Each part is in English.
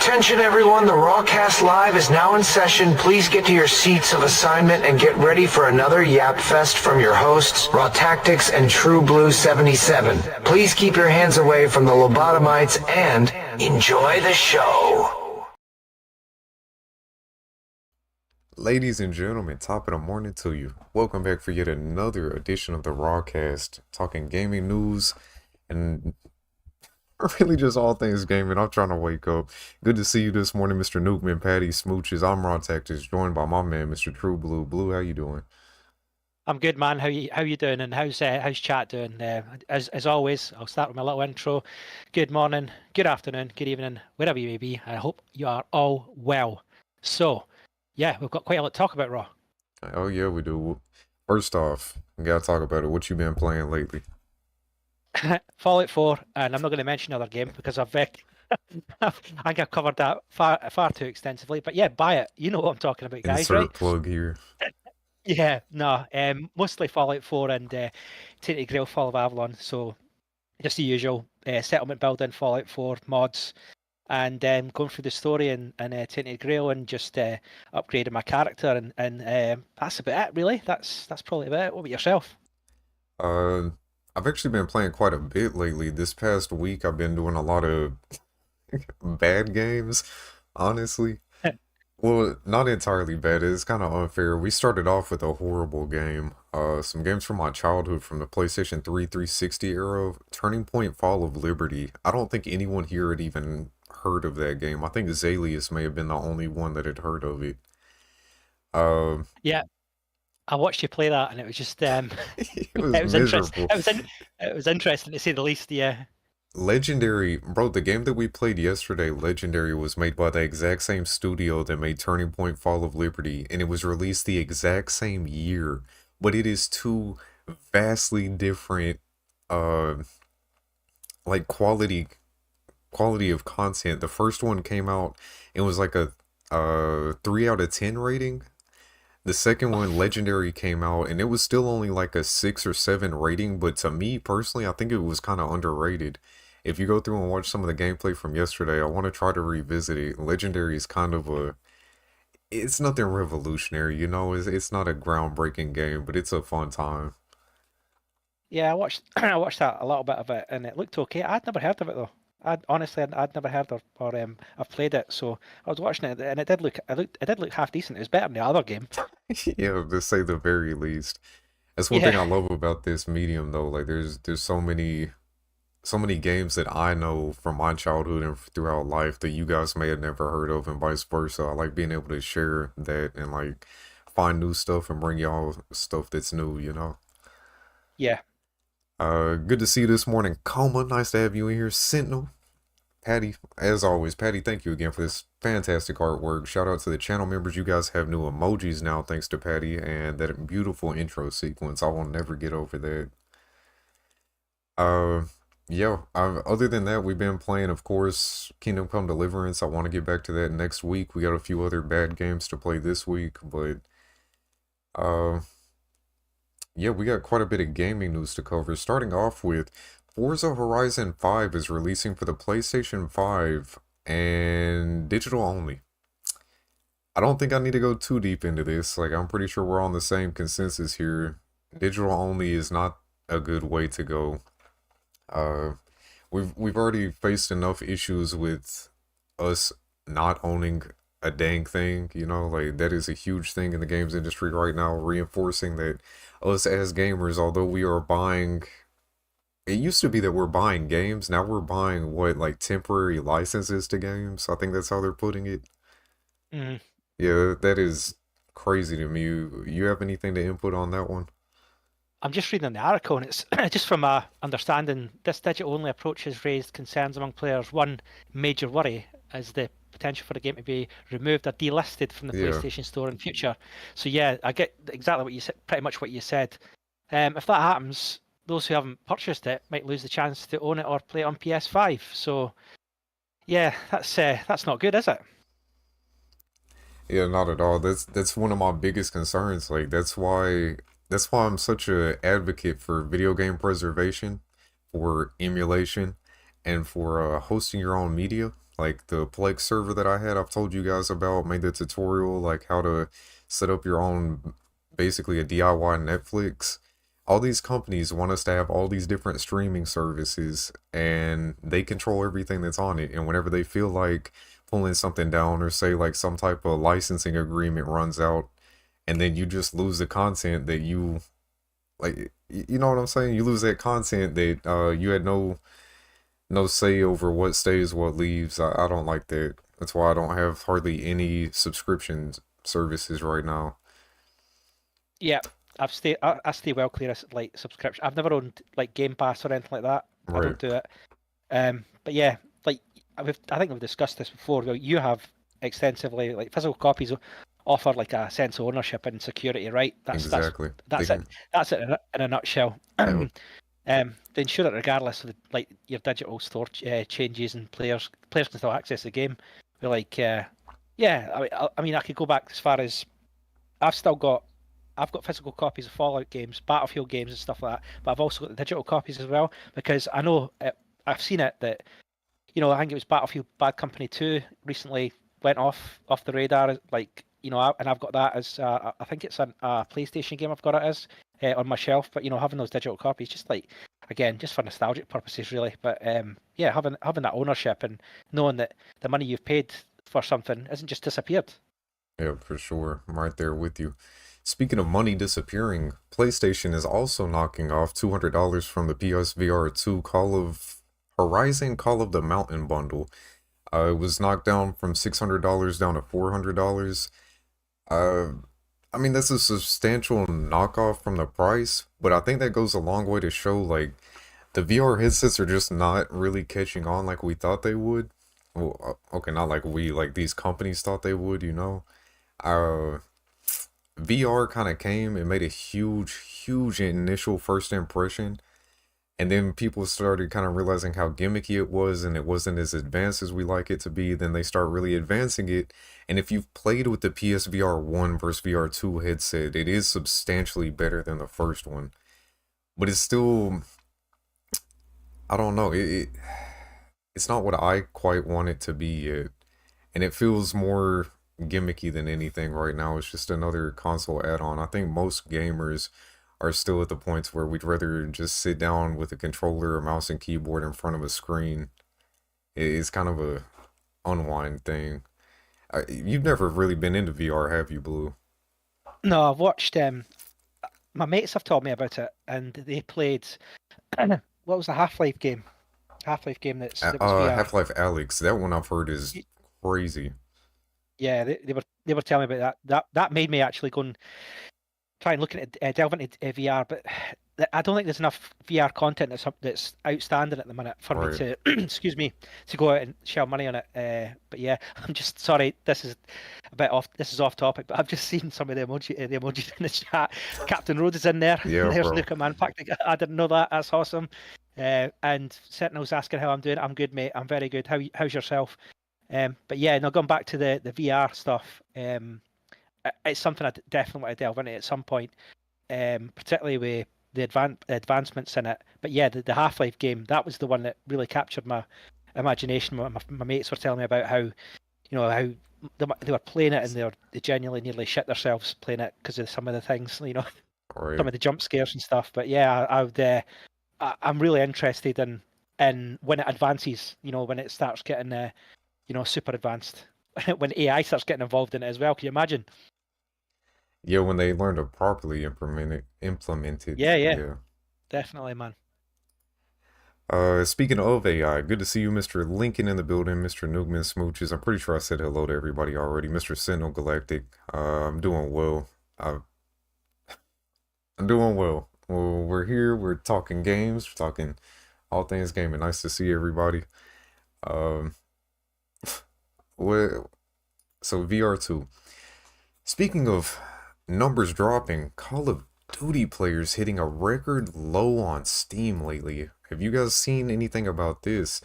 Attention everyone, the RawCast Live is now in session. Please get to your seats of assignment and get ready for another Yap Fest from your hosts, Raw Tactics and True Blue 77. Please keep your hands away from the lobotomites and enjoy the show. Ladies and gentlemen, top of the morning to you. Welcome back for yet another edition of the RawCast, talking gaming news and really just all things gaming. I'm trying to wake up. Good to see you this morning, Mr. Nukeman, Patty, Smooches. I'm Raw Tactics, joined by my man, Mr. True Blue. Blue, how you doing? I'm good, man. How you doing? And how's chat doing? As always, I'll start with my little intro. Good morning, good afternoon, good evening, wherever you may be. I hope you are all well. So, yeah, we've got quite a lot to talk about, Raw. Oh yeah, we do. First off, we gotta talk about it. What you been playing lately? Fallout 4, and I'm not going to mention another game because I think I've covered that far too extensively. But yeah, buy it. You know what I'm talking about, guys, Insert right? plug here. Yeah, no, mostly Fallout 4 and Tainted Grail Fall of Avalon. So just the usual settlement building, Fallout 4 mods, and going through the story and Tainted Grail and just upgrading my character and that's about it, really. That's probably about it. What about yourself? I've actually been playing quite a bit lately. This past week, I've been doing a lot of bad games, honestly. Well, not entirely bad. It's kind of unfair. We started off with a horrible game. Some games from my childhood from the PlayStation 3 360 era. Turning Point Fall of Liberty. I don't think anyone here had even heard of that game. I think Zalius may have been the only one that had heard of it. Yeah. I watched you play that, and it was just it was it was miserable. interesting. It was interesting to say the least. Yeah. Legendary, bro, the game that we played yesterday, Legendary, was made by the exact same studio that made Turning Point Fall of Liberty, and it was released the exact same year, but it is two vastly different, like quality of content. The first one came out, it was like a 3 out of 10 rating. The second one, Legendary, came out, and it was still only like a 6 or 7 rating, but to me, personally, I think it was kind of underrated. If you go through and watch some of the gameplay from yesterday, I want to try to revisit it. Legendary is kind of it's nothing revolutionary, you know? It's not a groundbreaking game, but it's a fun time. Yeah, I watched I watched that, a little bit of it, and it looked okay. I'd never heard of it, though. I'd never heard or I've played it, so I was watching it, and it did look half decent. It was better than the other game. Yeah, to say the very least. That's one thing I love about this medium, though. Like, there's so many games that I know from my childhood and throughout life that you guys may have never heard of, and vice versa. I like being able to share that and like find new stuff and bring y'all stuff that's new, you know? Yeah. Good to see you this morning, Coma. Nice to have you in here, Sentinel. Patty, as always, Patty, thank you again for this fantastic artwork. Shout out to the channel members. You guys have new emojis now, thanks to Patty, and that beautiful intro sequence. I will never get over that. Yeah, other than that, we've been playing, of course, Kingdom Come Deliverance. I want to get back to that next week. We got a few other bad games to play this week, but yeah, we got quite a bit of gaming news to cover. Starting off with Forza Horizon 5 is releasing for the PlayStation 5 and digital only. I don't think I need to go too deep into this. Like, I'm pretty sure we're on the same consensus here. Digital only is not a good way to go. We've already faced enough issues with us not owning a dang thing, you know, like that is a huge thing in the games industry right now, reinforcing that us as gamers, although we are buying, it used to be that we're buying games, now we're buying what, like temporary licenses to games. I think that's how they're putting it. Mm-hmm. Yeah, that is crazy to me. You have anything to input on that one? I'm just reading the article, and it's just from my understanding, this digital-only approach has raised concerns among players. One major worry is the potential for the game to be removed or delisted from the PlayStation Store in future. So yeah, I get exactly what you said, pretty much what you said. If that happens, those who haven't purchased it might lose the chance to own it or play it on PS5. So yeah, that's not good, is it? Yeah, not at all. That's one of my biggest concerns. Like that's why I'm such a advocate for video game preservation, for emulation, and for hosting your own media. Like the Plex server that I had, I've told you guys about, made the tutorial, like how to set up your own, basically a DIY Netflix. All these companies want us to have all these different streaming services, and they control everything that's on it. And whenever they feel like pulling something down, or say like some type of licensing agreement runs out, and then you just lose the content that you like, you know what I'm saying? You lose that content that you had no say over what stays, what leaves. I don't like that. That's why I don't have hardly any subscription services right now. Yeah, I stay well clear of like subscription. I've never owned like Game Pass or anything like that. I Right. don't do it. But yeah, like I think we've discussed this before. You have extensively like physical copies offer like a sense of ownership and security, right? Exactly. That's it. That's it in a nutshell. Yeah, They ensure that regardless of like your digital store changes and players can still access the game. We're like, yeah, I mean, I could go back as far as I've still got. I've got physical copies of Fallout games, Battlefield games, and stuff like that. But I've also got the digital copies as well because I know I've seen it that I think it was Battlefield Bad Company 2 recently went off the radar. Like and I've got that as I think it's a PlayStation game. I've got it as on my shelf. But having those digital copies, just like again, just for nostalgic purposes, really. But yeah, having that ownership and knowing that the money you've paid for something isn't just disappeared. yeah, for sure. I'm right there with you. Speaking of money disappearing, PlayStation is also knocking off $200 from the PSVR 2 Call of the Mountain bundle. It was knocked down from $600 down to $400. Uh, I mean, that's a substantial knockoff from the price, but I think that goes a long way to show like the VR headsets are just not really catching on like we thought they would. Well, okay, not like these companies thought they would, you know. Uh, VR kind of came and made a huge initial first impression, and then people started kind of realizing how gimmicky it was, and it wasn't as advanced as we like it to be. Then they start really advancing it. And if you've played with the PSVR 1 versus VR 2 headset, it is substantially better than the first one. But it's still, I don't know, it's not what I quite want it to be yet. And it feels more gimmicky than anything right now. It's just another console add-on. I think most gamers are still at the points where we'd rather just sit down with a controller, a mouse, and keyboard in front of a screen. It's kind of a unwind thing. You've never really been into VR, have you, Blue? No, I've watched. My mates have told me about it, and they played. What was the Half-Life game? Half-Life game that was VR. Half-Life Alyx. That one I've heard is crazy. Yeah, they were telling me about that. That made me actually go and try and look at it, delve into VR, but I don't think there's enough VR content that's outstanding at the minute for me Right. to excuse me to go out and shell money on it. But yeah, I'm just sorry. This is a bit off. This is off topic, but I've just seen some of the emojis in the chat. Captain Rhodes is in there. Yeah, There's bro. Nuka Man Pack. I didn't know that. That's awesome. And Sentinel's asking how I'm doing. I'm good, mate. I'm very good. How's yourself? But yeah, no, going back to the VR stuff. It's something I definitely want to delve into at some point, particularly with the advancements in it. But yeah, the Half-Life game, that was the one that really captured my imagination. My mates were telling me about how how they were playing it and they genuinely nearly shit themselves playing it because of some of the things, some Right. of the jump scares and stuff. But yeah, I'm really interested in when it advances, when it starts getting super advanced, when AI starts getting involved in it as well. Can you imagine? Yeah, when they learn to properly implement it. Yeah, Yeah. definitely, man. Speaking of AI, good to see you, Mr. Lincoln, in the building, Mr. Nugman Smooches. I'm pretty sure I said hello to everybody already. Mr. Sentinel Galactic, I'm doing well. I'm doing well. Well, we're here, we're talking games, we're talking all things gaming. Nice to see everybody. Um, what, so VR2. Speaking of numbers dropping, Call of Duty players hitting a record low on Steam lately. Have you guys seen anything about this?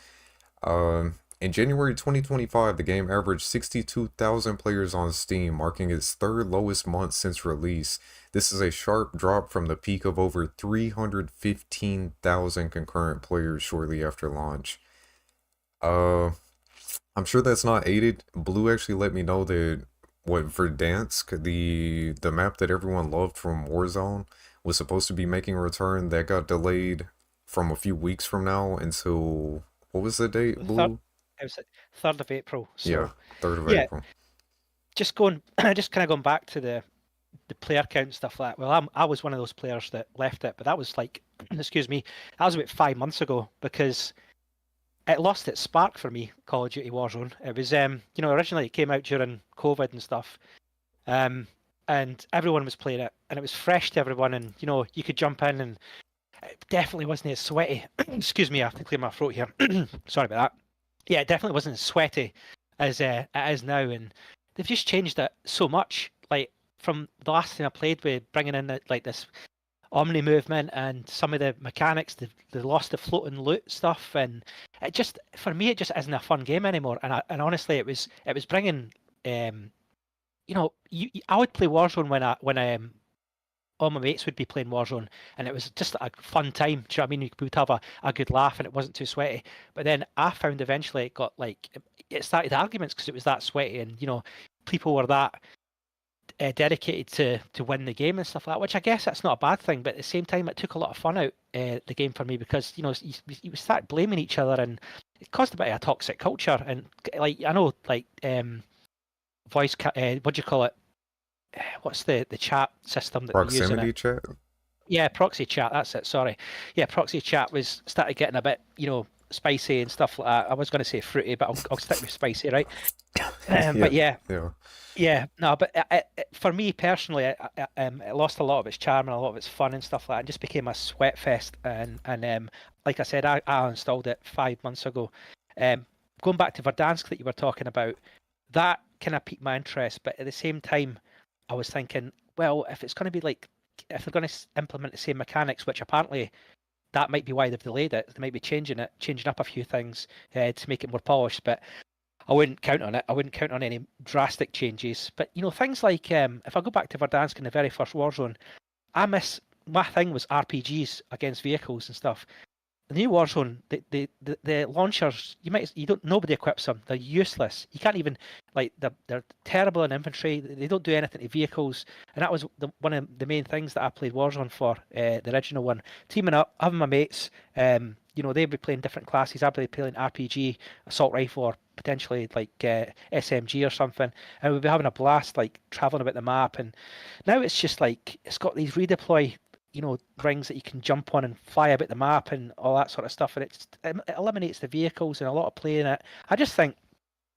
In January 2025, the game averaged 62,000 players on Steam, marking its third lowest month since release. This is a sharp drop from the peak of over 315,000 concurrent players shortly after launch. Uh, I'm sure that's not aided. Blue actually let me know that what Verdansk, the map that everyone loved from Warzone, was supposed to be making a return. That got delayed from a few weeks from now until what was the date, The third, Blue? it was 3rd of April. Yeah, So 3rd of yeah, April. just going, just kind of going back to the player count and stuff like that. Well, I was one of those players that left it, but that was like, excuse me, that was about 5 months ago because it lost its spark for me. Call of Duty Warzone. It was, originally it came out during COVID and stuff, and everyone was playing it, and it was fresh to everyone, and you could jump in, and it definitely wasn't as sweaty. Excuse me, I have to clear my throat here. Sorry about that. Yeah, it definitely wasn't as sweaty as it is now, and they've just changed it so much. Like from the last time I played, with bringing in this Omni movement and some of the mechanics, they lost the floating loot stuff, and it just, for me, it just isn't a fun game anymore. And honestly, it was bringing, I would play Warzone when all my mates would be playing Warzone, and it was just a fun time. Do you know what I mean? We would have a good laugh, and it wasn't too sweaty. But then I found eventually it got like, it started arguments because it was that sweaty, and people were that dedicated to win the game and stuff like that. Which I guess that's not a bad thing, but at the same time, it took a lot of fun out the game for me because you start blaming each other, and it caused a bit of a toxic culture. And like I know, like what do you call it? What's the chat system that they use in Proximity it? chat? Yeah, proxy chat. That's it. Sorry. Yeah, proxy chat was started getting a bit, spicy and stuff like that. I was going to say fruity, but I'll stick with spicy, right? But yeah, Yeah. no, but for me personally, it lost a lot of its charm and a lot of its fun and stuff like that. It just became a sweat fest, and like I said, I installed it 5 months ago. Going back to Verdansk that you were talking about, that kind of piqued my interest, but at the same time, I was thinking, well, if it's going to be like, if they're going to implement the same mechanics, which apparently that might be why they've delayed it, they might be changing up a few things to make it more polished, but I wouldn't count on it. I wouldn't count on any drastic changes. But things like if I go back to Verdansk in the very first Warzone, my thing was RPGs against vehicles and stuff. The new Warzone, the launchers, nobody equips them. They're useless. You can't even, like, they're terrible in infantry. They don't do anything to vehicles, and that was one of the main things that I played Warzone for, the original one. Teaming up, having my mates, they'd be playing different classes. I'd be playing RPG, assault rifle, or potentially like SMG or something, and we'd be having a blast, like traveling about the map. And now it's just like it's got these redeploy rings that you can jump on and fly about the map and all that sort of stuff, and it eliminates the vehicles and a lot of playing it. I just think,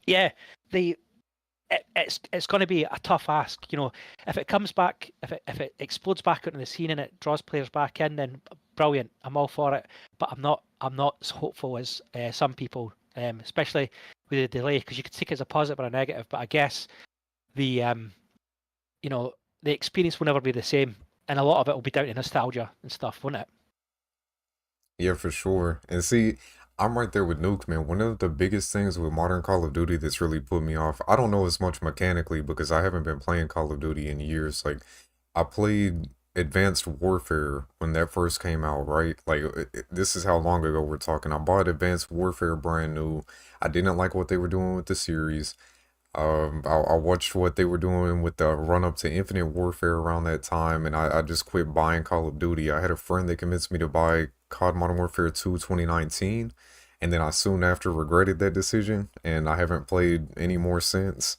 yeah, it's going to be a tough ask. If it comes back, if it explodes back into the scene and it draws players back in, then brilliant. I'm all for it. But I'm not as hopeful as some people, especially with the delay, because you could take it as a positive or a negative. But I guess the the experience will never be the same, and a lot of it will be down to nostalgia and stuff, won't it? Yeah, for sure. And see, I'm right there with Nuke, man. One of the biggest things with modern Call of Duty that's really put me off, I don't know as much mechanically because I haven't been playing Call of Duty in years. Like, I played Advanced Warfare when that first came out, right? Like, this is how long ago we're talking. I bought Advanced Warfare brand new. I didn't like what they were doing with the series. I watched what they were doing with the run up to Infinite Warfare around that time, and I just quit buying Call of Duty. I had a friend that convinced me to buy COD Modern Warfare 2 2019, and then I soon after regretted that decision, and I haven't played any more since.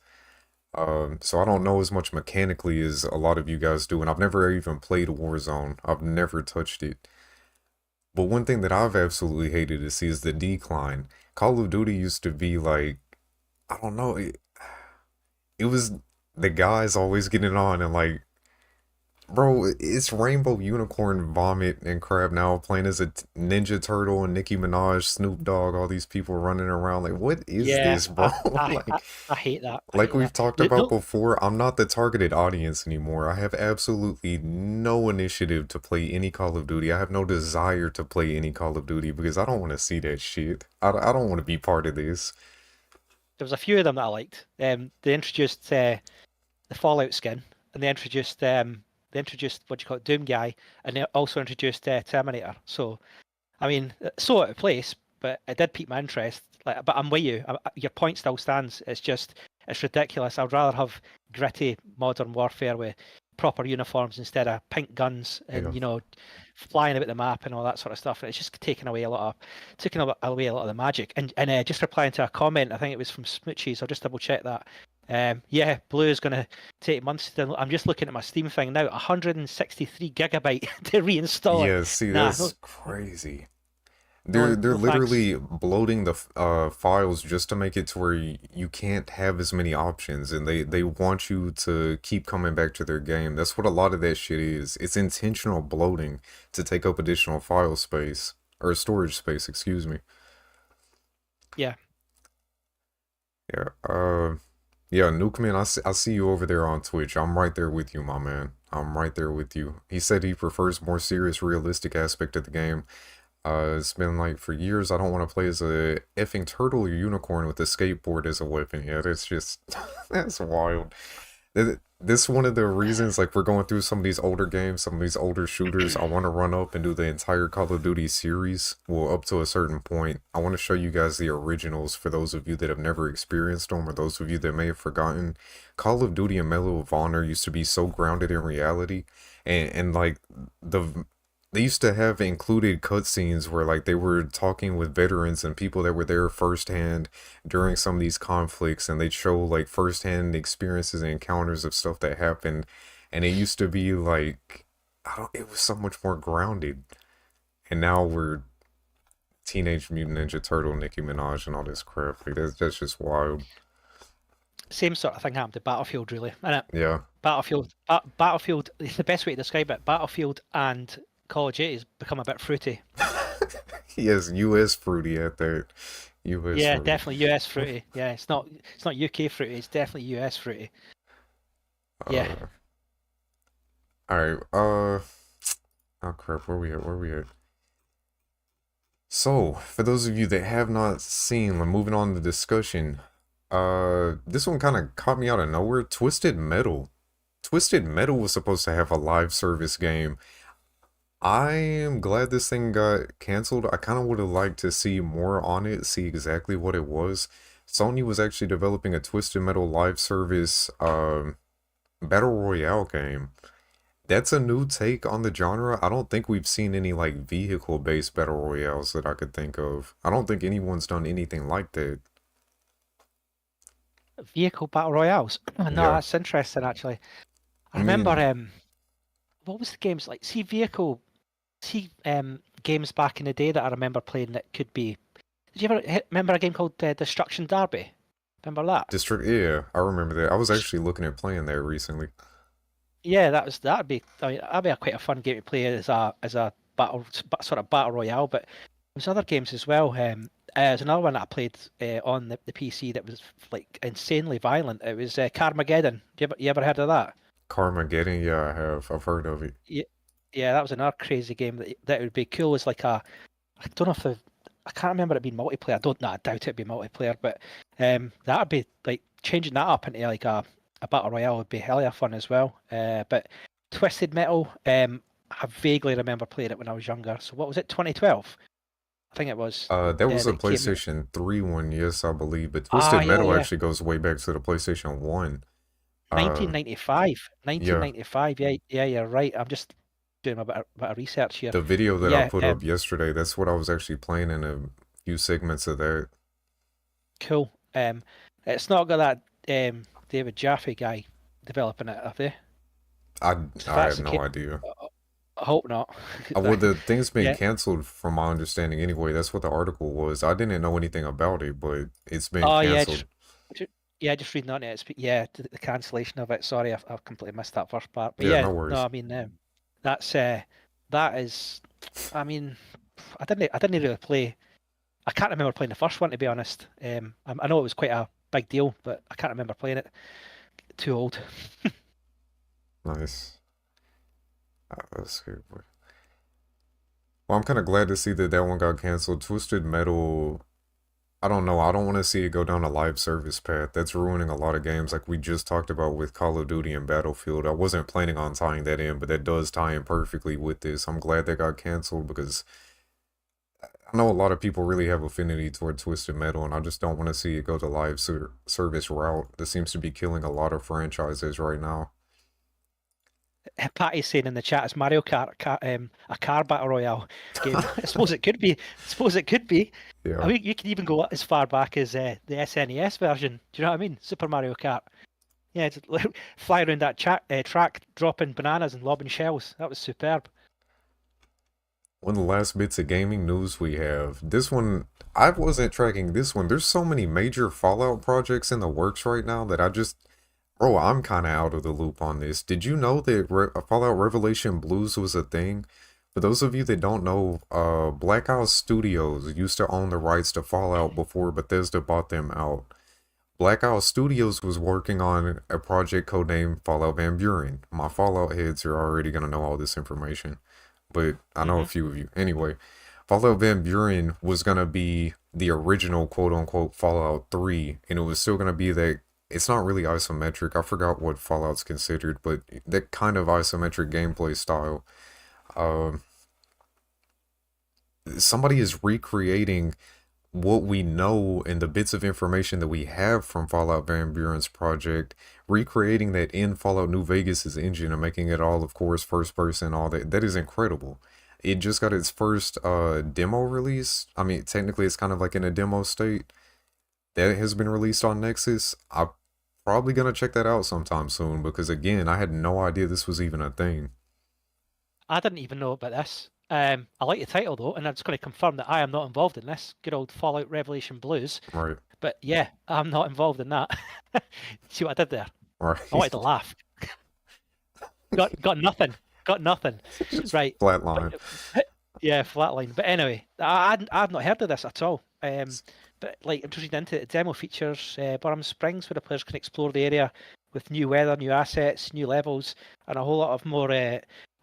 So I don't know as much mechanically as a lot of you guys do, and I've never even played Warzone. I've never touched it. But one thing that I've absolutely hated to see is the decline. Call of Duty used to be like, I don't know, it was the guys always getting on and like, bro, it's Rainbow Unicorn Vomit and crap now playing as a Ninja Turtle and Nicki Minaj, Snoop Dogg, all these people running around. Like, what is Yeah, this, bro? I hate that. I Like hate we've that. talked No, about no, before, I'm not the targeted audience anymore. I have absolutely no initiative to play any Call of Duty. I have no desire to play any Call of Duty because I don't want to see that shit. I don't want to be part of this. there was a few of them that I liked. They introduced the Fallout skin, and they introduced what do you call it, Doom guy, and they also introduced Terminator. So I mean, so out of place, but it did pique my interest. Like, but I'm with you. Your point still stands. It's ridiculous. I'd rather have gritty modern warfare with proper uniforms instead of pink guns and Yeah. flying about the map and all that sort of stuff. It's just taking away a lot of the magic. And just replying to a comment, I think it was from Smoochies. I'll just double check that. Yeah, Blue is going to take months. I'm just looking at my Steam thing now. 163 gigabyte to reinstall it. Yeah, see, Nah, that's crazy. no, They're no thanks. literally bloating the files just to make it to where you can't have as many options, and they want you to keep coming back to their game. That's what a lot of that shit is. It's intentional bloating to take up additional file space or storage space, excuse me. Yeah. Yeah. Yeah, Nukeman, I see you over there on Twitch. I'm right there with you, my man. I'm right there with you. He said he prefers more serious, realistic aspect of the game. It's been like for years I don't want to play as a effing turtle or unicorn with a skateboard as a weapon. Yeah, that's just that's wild. This is one of the reasons like we're going through some of these older games, some of these older shooters. I want to run up and do the entire Call of Duty series. Well, up to a certain point. I want to show you guys the originals for those of you that have never experienced them or those of you that may have forgotten. Call of Duty and Medal of Honor used to be so grounded in reality, and like they used to have included cutscenes where like they were talking with veterans and people that were there firsthand during some of these conflicts, and they'd show like firsthand experiences and encounters of stuff that happened. And it used to be like, it was so much more grounded. And now we're Teenage Mutant Ninja Turtle, Nicki Minaj, and all this crap. Like that's just wild. Same sort of thing happened to Battlefield, really. And Yeah. Battlefield, the best way to describe it, Battlefield and Call of Duty has become a bit fruity. Yes, US fruity at that. US Yeah, fruity. definitely US fruity. Yeah, it's not UK fruity. It's definitely US fruity. Yeah. All right. Oh crap. Where we at? Where we at? So, for those of you that have not seen, we're moving on to the discussion. This one kind of caught me out of nowhere. Twisted Metal. Twisted Metal was supposed to have a live service game. I am glad this thing got canceled. I kind of would have liked to see more on it, see exactly what it was. Sony was actually developing a Twisted Metal live service battle royale game. That's a new take on the genre. I don't think we've seen any like vehicle-based battle royales that I could think of. I don't think anyone's done anything like that. Vehicle battle royales. No, Yeah. that's interesting actually. I I remember mean, what was the games like? Games back in the day that I remember playing that could be. Did you ever remember a game called Destruction Derby? Remember that? District, yeah, I remember that. I was actually looking at playing that recently. Yeah, that'd be. I mean, that'd be quite a fun game to play as a sort of battle royale. But there's other games as well. There's another one that I played on the PC that was like insanely violent. It was Carmageddon. You ever heard of that? Carmageddon, yeah, I have. I've heard of it. Yeah, that was another crazy game that would be cool as like I don't know if I can't remember it being multiplayer. I doubt it'd be multiplayer, but that'd be like changing that up into like a battle royale would be hell yeah fun as well. But Twisted Metal, I vaguely remember playing it when I was younger. So what was it, 2012? I think it was. That was a that came out. PlayStation 3 one, yes, I believe. But Twisted Metal actually goes way back to the PlayStation 1. 1995. 1995. Yeah, you're right. I'm just doing a bit of research here. The video that I Yeah, put up yesterday, that's what I was actually playing in a few segments of that. cool. It's not got that David Jaffe guy developing it, have they? I So I that's have the no case. idea. I hope not. Well, the thing's been Yeah. canceled from my understanding anyway. That's what the article was. I didn't know anything about it, but it's been Oh yeah, canceled. just reading on it. The cancellation of it. Sorry, I've completely missed that first part. But Yeah, yeah, no worries. no, I mean that is. I mean, I didn't really play. I can't remember playing the first one to be honest. I know it was quite a big deal, but I can't remember playing it. Too old. Nice. Let's see. Well, I'm kind of glad to see that one got canceled. Twisted Metal, I don't know. I don't want to see it go down a live service path. That's ruining a lot of games like we just talked about with Call of Duty and Battlefield. I wasn't planning on tying that in, but that does tie in perfectly with this. I'm glad that got canceled because I know a lot of people really have affinity toward Twisted Metal, and I just don't want to see it go the live service route. That seems to be killing a lot of franchises right now. Patty's saying in the chat, it's Mario Kart, a car battle royale game. I suppose it could be. I suppose it could be. I Yeah. mean, you could even go as far back as the SNES version. Do you know what I mean? Super Mario Kart. Yeah, just fly around that track, dropping bananas and lobbing shells. That was superb. One of the last bits of gaming news we have. This one, I wasn't tracking this one. There's so many major Fallout projects in the works right now that bro, I'm kind of out of the loop on this. Did you know that Fallout Revelation Blues was a thing? For those of you that don't know, Black Isle Studios used to own the rights to Fallout before Bethesda bought them out. Black Isle Studios was working on a project codenamed Fallout Van Buren. My Fallout heads are already going to know all this information, but I know a few of you. Anyway, Fallout Van Buren was going to be the original quote-unquote Fallout 3, and it was still going to be that, it's not really isometric. I forgot what Fallout's considered, but that kind of isometric gameplay style. Um, Somebody is recreating what we know and the bits of information that we have from Fallout Van Buren's project, recreating that in Fallout New Vegas's engine and making it all, of course, first person, all that. That is incredible. It just got its first demo release. I mean, technically it's kind of like in a demo state. That has been released on Nexus. I'm probably gonna check that out sometime soon because again, I had no idea this was even a thing. I didn't even know about this. I like the title though, and I'm just going to confirm that I am not involved in this. Good old Fallout Revelation Blues. Right. But yeah, I'm not involved in that. See what I did there? Right. I wanted to laugh. got nothing. Got nothing. Right. Flatline. Yeah, flatline. But anyway, I've not heard of this at all. But like I'm just reading into it. The demo features Burham Springs, where the players can explore the area with new weather, new assets, new levels, and a whole lot of more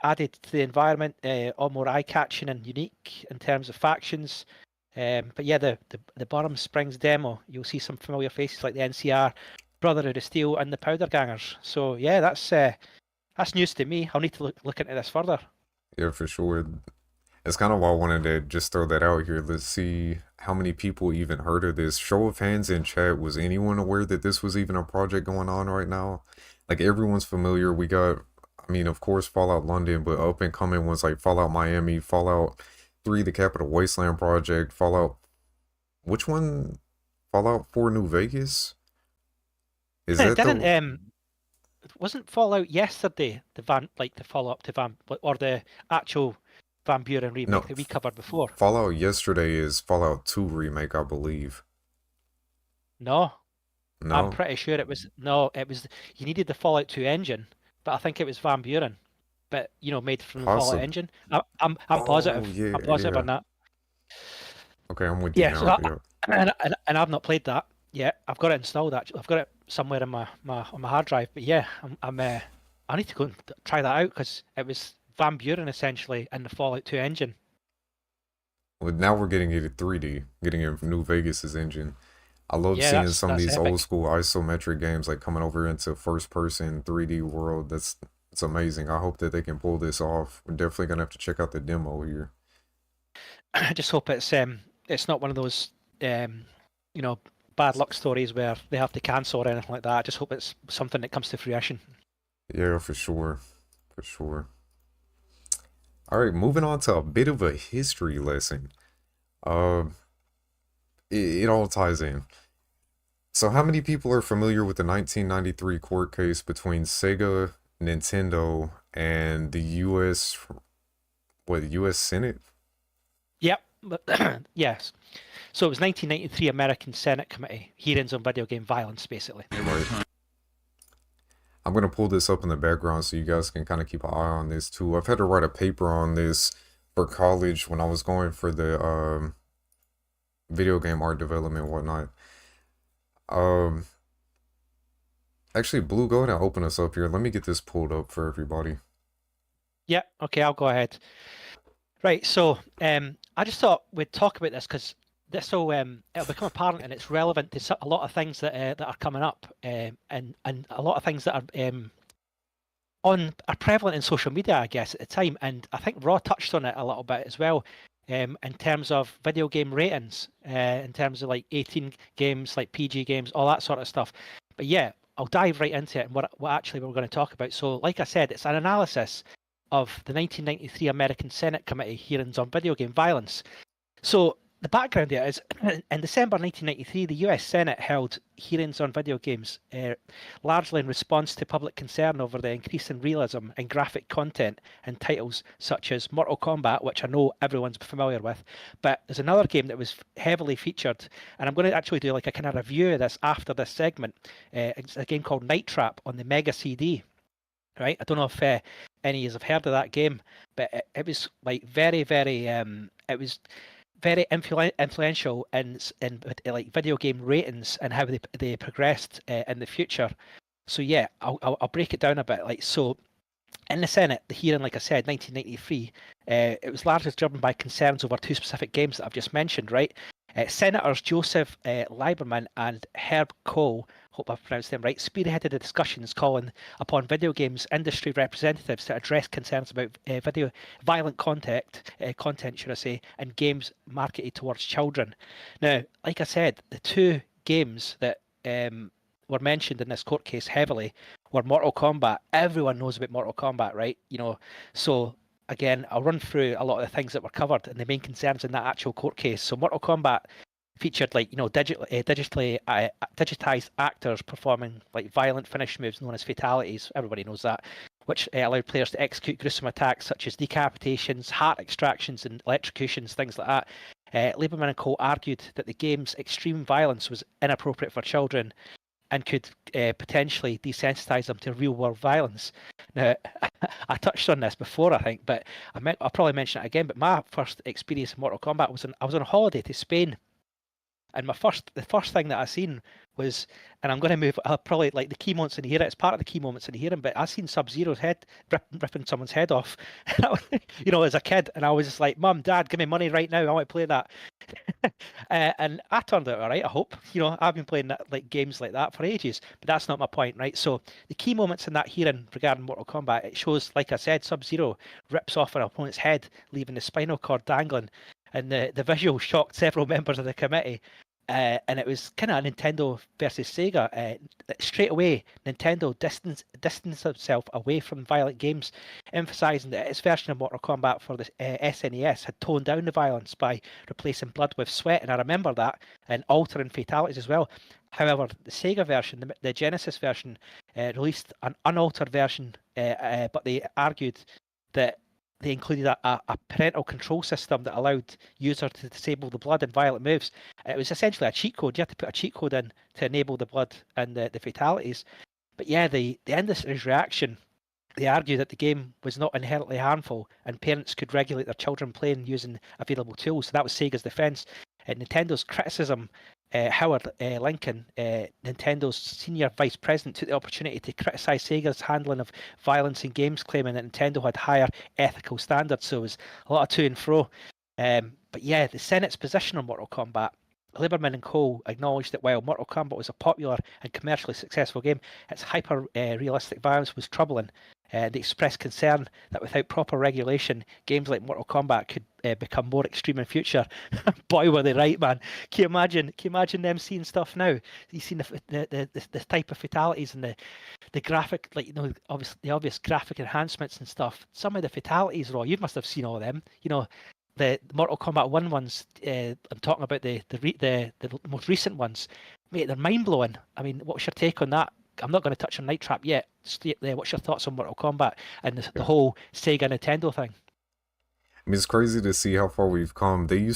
added to the environment, all more eye-catching and unique in terms of factions. But yeah, the Burham Springs demo, you'll see some familiar faces like the NCR, Brotherhood of Steel, and the Powder Gangers. So yeah, that's news to me. I'll need to look into this further. Yeah, for sure. It's kind of why I wanted to just throw that out here. Let's see how many people even heard of this. Show of hands in chat. Was anyone aware that this was even a project going on right now? Like everyone's familiar. We got, I mean, of course, Fallout London, but up and coming ones like Fallout Miami, Fallout 3, the Capital Wasteland Project, Fallout, which one? Fallout 4 New Vegas? Is that the... Wasn't Fallout yesterday the follow-up to Van, or the actual Van Buren remake No, that we covered before? Fallout yesterday is Fallout 2 remake, I believe. No, I'm No? pretty sure it was. No, it was. You needed the Fallout 2 engine, but I think it was Van Buren, but made from the Fallout Possible. engine. I'm Oh, positive. yeah, I'm positive yeah. on that. Okay, I'm with you Yeah, now. so Yeah. and I've not played that yet. I've got it installed actually. I've got it somewhere in my on my hard drive. But yeah, I need to go and try that out because it was Van Buren essentially in the Fallout 2 engine. Well, now we're getting it in 3D, getting it from New Vegas's engine. I love Yeah, seeing some of that's these epic. old school isometric games like coming over into first person 3D world. It's amazing. I hope that they can pull this off. We're definitely gonna have to check out the demo here. I just hope it's not one of those bad luck stories where they have to cancel or anything like that. I just hope it's something that comes to fruition. Yeah, for sure. For sure. All right, moving on to a bit of a history lesson. Uh, it all ties in. So, how many people are familiar with the 1993 court case between Sega, Nintendo, and the U.S. U.S. Senate? Yep. Yes. So it was 1993 American Senate Committee hearings on video game violence, basically. Right. I'm gonna pull this up in the background so you guys can kind of keep an eye on this too. I've had to write a paper on this for college when I was going for the video game art development and whatnot. Actually, Blue, go ahead and open us up here. Let me get this pulled up for everybody. Yeah. Okay, I'll go ahead. Right. So I just thought we'd talk about this because this will it'll become apparent and it's relevant to a lot of things that are coming up and a lot of things that are prevalent in social media, I guess, at the time. And I think Raw touched on it a little bit as well. in terms of video game ratings, in terms of like 18 games, like PG games, all that sort of stuff. But yeah, I'll dive right into it and what actually we're going to talk about. So, like I said, it's an analysis of the 1993 American Senate Committee hearings on video game violence. So the background here is in December 1993, the US Senate held hearings on video games, largely in response to public concern over the increasing realism and graphic content in titles such as Mortal Kombat, which I know everyone's familiar with. But there's another game that was heavily featured, and I'm going to actually do like a kind of review of this after this segment. It's a game called Night Trap on the Mega CD. Right, I don't know if any of you have heard of that game, but it was like very, very. It was very influential in like video game ratings and how they progressed in the future. So yeah, I'll break it down a bit. Like so, in the Senate, the hearing, like I said, 1993, it was largely driven by concerns over two specific games that I've just mentioned. Right, Senators Joseph Lieberman and Herb Kohl, hope I've pronounced them right, spearheaded the discussions calling upon video games industry representatives to address concerns about video violent content, should I say, and games marketed towards children. Now, like I said, the two games that were mentioned in this court case heavily were Mortal Kombat. Everyone knows about Mortal Kombat, right? You know, so again, I'll run through a lot of the things that were covered and the main concerns in that actual court case. So Mortal Kombat featured like, you know, digitally digitized actors performing like violent finish moves known as fatalities. Everybody knows that, which allowed players to execute gruesome attacks such as decapitations, heart extractions, and electrocutions, things like that. Lieberman and Co. argued that the game's extreme violence was inappropriate for children and could potentially desensitize them to real-world violence. Now, I touched on this before, I think, but I'll probably mention it again. But my first experience in Mortal Kombat was I was on a holiday to Spain, and the first thing that I seen was, and I'm going to move probably like the key moments in here. It's part of the key moments in hearing, but I seen Sub-Zero's head ripping someone's head off, you know, as a kid, and I was just like, "Mum, Dad, give me money right now. I want to play that." And I turned out all right. I hope, you know, I've been playing like games like that for ages, but that's not my point, right? So the key moments in that hearing regarding Mortal Kombat, it shows, like I said, Sub-Zero rips off an opponent's head, leaving the spinal cord dangling. And the visual shocked several members of the committee. And it was kind of Nintendo versus Sega. Straight away, Nintendo distanced itself away from violent games, emphasizing that its version of Mortal Kombat for the SNES had toned down the violence by replacing blood with sweat, and I remember that, and altering fatalities as well. However, the Sega version, the Genesis version, released an unaltered version, but they argued that they included a parental control system that allowed users to disable the blood and violent moves. It was essentially a cheat code. You had to put a cheat code in to enable the blood and the fatalities. But yeah, the industry's reaction, they argued that the game was not inherently harmful and parents could regulate their children playing using available tools. So that was Sega's defense. Nintendo's criticism, Howard Lincoln, Nintendo's senior vice president, took the opportunity to criticize Sega's handling of violence in games, claiming that Nintendo had higher ethical standards. So it was a lot of to and fro. But yeah, the Senate's position on Mortal Kombat, Lieberman and Co. acknowledged that while Mortal Kombat was a popular and commercially successful game, its hyper-realistic violence was troubling. They expressed concern that without proper regulation, games like Mortal Kombat could become more extreme in future. Boy, were they right, man! Can you imagine them seeing stuff now? You seen the type of fatalities and the graphic, like, you know, the obvious graphic enhancements and stuff. Some of the fatalities, Raw, you must have seen all of them. You know, the Mortal Kombat 1 ones. I'm talking about the most recent ones. Mate, they're mind blowing. I mean, what's your take on that? I'm not going to touch on Night Trap yet. What's your thoughts on Mortal Kombat and the whole Sega Nintendo thing? I mean, it's crazy to see how far we've come. They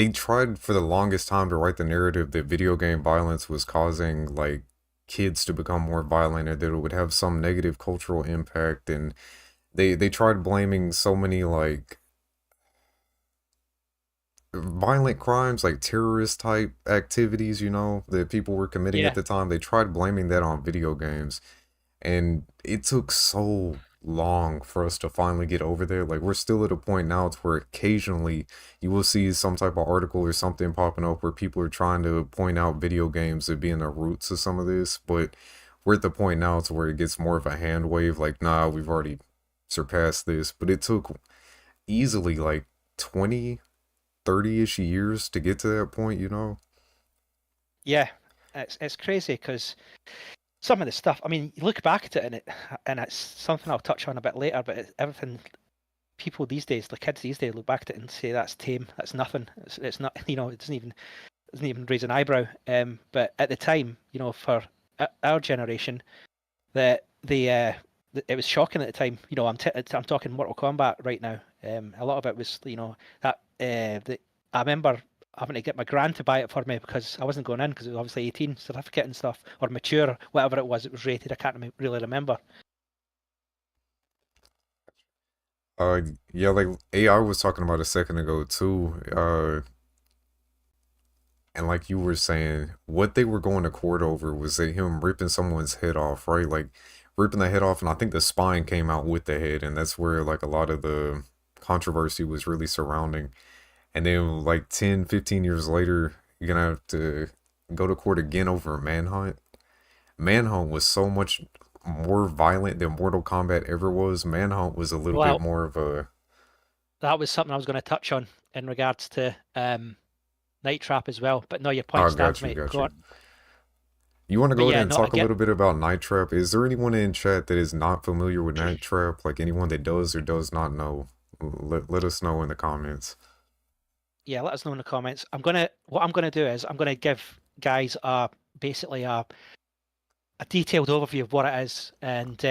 tried for the longest time to write the narrative that video game violence was causing, like, kids to become more violent, and that it would have some negative cultural impact. And they tried blaming so many, like, violent crimes, like terrorist type activities, you know, that people were committing at the time. They tried blaming that on video games, and it took so long for us to finally get over there. Like, we're still at a point now to where occasionally you will see some type of article or something popping up where people are trying to point out video games as being the roots of some of this, but we're at the point now to where it gets more of a hand wave, like, nah, we've already surpassed this. But it took easily like 20, 30-ish years to get to that point, Yeah, it's crazy because some of the stuff. I mean, you look back at it and it's something I'll touch on a bit later. But everything people these days, the kids these days, look back at it and say that's tame, that's nothing. It's not. It doesn't even raise an eyebrow. But at the time, for our generation, that it was shocking at the time. I'm talking Mortal Kombat right now. A lot of it was that I remember having to get my grand to buy it for me because I wasn't going in because it was obviously 18 certificate and stuff, or mature, whatever it was rated. I can't really remember. Yeah, like AI was talking about a second ago too. And like you were saying, what they were going to court over was that him ripping someone's head off, right? Like ripping the head off, and I think the spine came out with the head, and that's where like a lot of the controversy was really surrounding. And then like 10, 15 years later, you're gonna have to go to court again over Manhunt. Manhunt was so much more violent than Mortal Kombat ever was. Manhunt was a little bit Well, more of a that was something I was going to touch on in regards to Night Trap as well. But no, your point oh, stands, got you, mate. got Go you. on. You want to But go ahead yeah, and no, I talk a get. little bit about Night Trap? Is there anyone in chat that is not familiar with Night Trap? Like anyone that does or does not know? Let us know in the comments. Yeah, let us know in the comments. What I'm gonna do is I'm gonna give guys basically a detailed overview of what it is and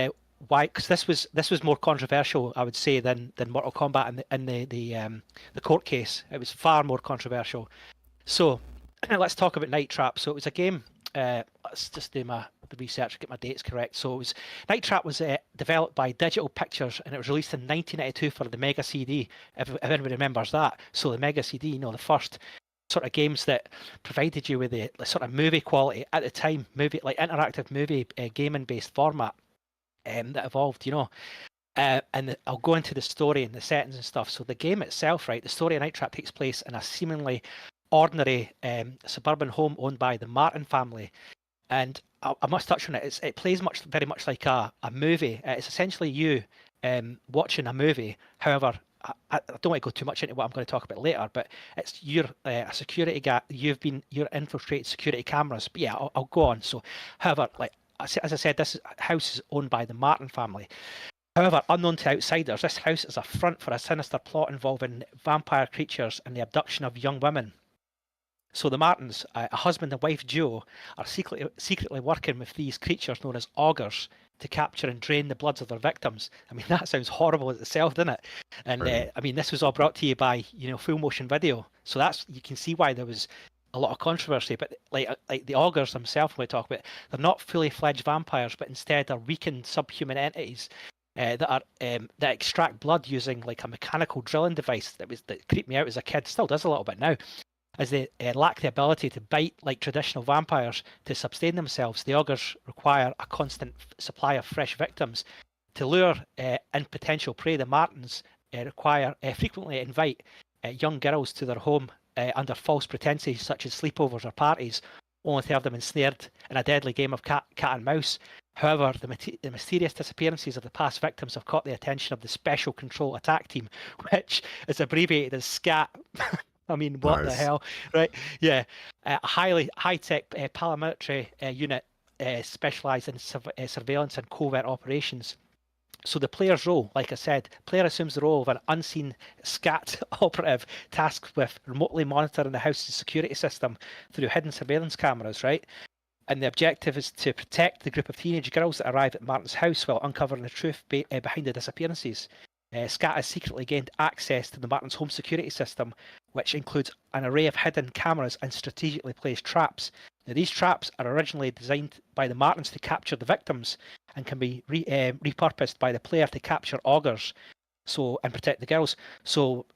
why. Because this was more controversial, I would say, than Mortal Kombat in the court case. It was far more controversial. So let's talk about Night Trap. So it was a game. Let's just do the research, get my dates correct. So it was Night Trap was developed by Digital Pictures and it was released in 1992 for the Mega CD. If anybody remembers that, so the Mega CD, the first sort of games that provided you with the sort of movie quality at the time, interactive movie gaming based format that evolved, and I'll go into the story and the settings and stuff. So the game itself, right, the story of Night Trap takes place in a seemingly ordinary suburban home owned by the Martin family. And I must touch on it. It plays very much like a movie. It's essentially you watching a movie. However, I don't want to go too much into what I'm going to talk about later, but you're a security guy. You're infiltrated security cameras. But yeah, I'll go on. So, however, as I said, this house is owned by the Martin family. However, unknown to outsiders, this house is a front for a sinister plot involving vampire creatures and the abduction of young women. So the Martins, a husband and wife duo, are secretly working with these creatures known as augurs to capture and drain the bloods of their victims. I mean, that sounds horrible itself, doesn't it? And Right. I mean, this was all brought to you by Full Motion Video, so you can see why there was a lot of controversy. But like the augurs themselves, when we talk about, they're not fully fledged vampires, but instead are weakened subhuman entities. That extract blood using like a mechanical drilling device that creeped me out as a kid. Still does a little bit now, as they lack the ability to bite like traditional vampires to sustain themselves. The augurs require a constant supply of fresh victims. To lure in potential prey, the Martins frequently invite young girls to their home under false pretenses such as sleepovers or parties, only to have them ensnared in a deadly game of cat and mouse. However, the mysterious disappearances of the past victims have caught the attention of the Special Control Attack Team, which is abbreviated as SCAT. I mean, what the Nice. hell, right? Yeah, a high-tech paramilitary unit specialised in surveillance and covert operations. So the player's role, like I said, player assumes the role of an unseen SCAT operative tasked with remotely monitoring the house's security system through hidden surveillance cameras, right? And the objective is to protect the group of teenage girls that arrive at Martin's house while uncovering the truth behind the disappearances. SCAT has secretly gained access to the Martin's home security system, which includes an array of hidden cameras and strategically placed traps. Now, these traps are originally designed by the Martins to capture the victims and can be repurposed by the player to capture augurs and protect the girls. So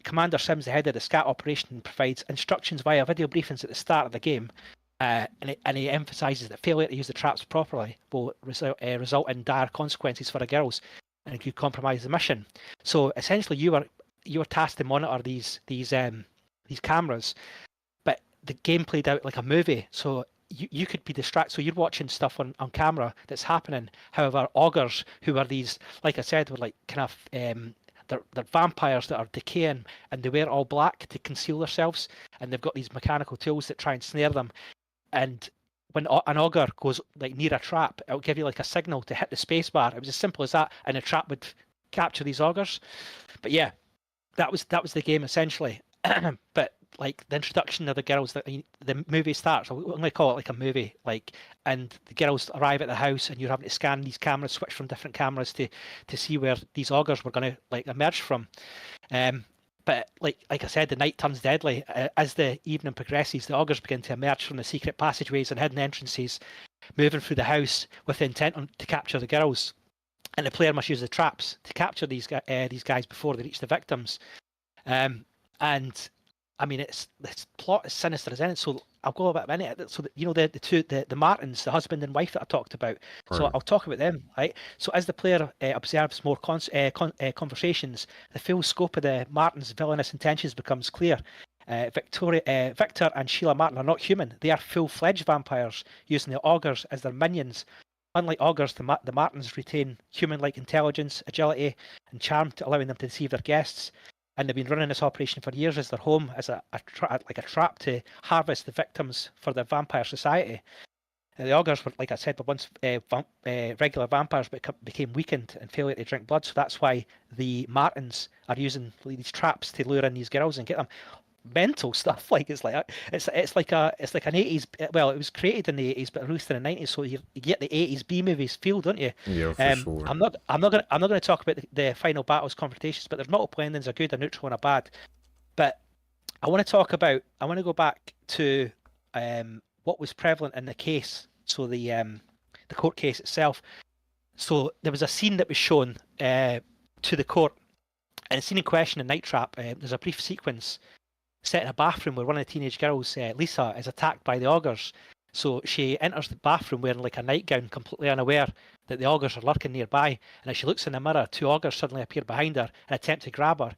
Commander Sims, the head of the SCAT operation, provides instructions via video briefings at the start of the game. And he emphasises that failure to use the traps properly will result in dire consequences for the girls, and it could compromise the mission. So essentially, you were tasked to monitor these cameras, but the game played out like a movie. So you could be distracted. So you're watching stuff on camera that's happening. However, augurs, who are these, like I said, were like kind of they're vampires that are decaying, and they wear all black to conceal themselves, and they've got these mechanical tools that try and snare them. And when an augur goes like near a trap, it'll give you like a signal to hit the space bar. It was as simple as that, and the trap would capture these augurs. But yeah, that was the game essentially. But like the introduction of the girls, the movie starts. I'm going to call it like a movie, like, and the girls arrive at the house, and you're having to scan these cameras, switch from different cameras to see where these augurs were going to like emerge from. But like I said, the night turns deadly. As the evening progresses, the augurs begin to emerge from the secret passageways and hidden entrances, moving through the house with the intent to capture the girls. And the player must use the traps to capture these guys before they reach the victims. And I mean, this plot is sinister as anything. So I'll go a bit in it. So the Martins, the husband and wife that I talked about. Right. So I'll talk about them, right? So as the player observes more conversations, the full scope of the Martins' villainous intentions becomes clear. Victor and Sheila Martin are not human. They are full-fledged vampires, using the augurs as their minions. Unlike augurs, the Martins retain human-like intelligence, agility, and charm, to allowing them to deceive their guests. And they've been running this operation for years as their home, as a trap to harvest the victims for their vampire society. The augurs were, like I said, were once regular vampires, but became weakened and failure to drink blood. So that's why the Martins are using these traps to lure in these girls and get them. Mental stuff, like it's like an 80s. Well, it was created in the 80s, but released in the 90s. So you get the 80s B movies feel, don't you? Yeah, for sure. I'm not gonna talk about the final battles, confrontations, but there's multiple endings: a good, a neutral, and a bad. But I want to go back to what was prevalent in the case. So the court case itself. So there was a scene that was shown to the court, and the scene in question in Night Trap. There's a brief sequence set in a bathroom where one of the teenage girls, Lisa, is attacked by the augurs. So she enters the bathroom wearing like a nightgown, completely unaware that the augurs are lurking nearby. And as she looks in the mirror, two augurs suddenly appear behind her and attempt to grab her.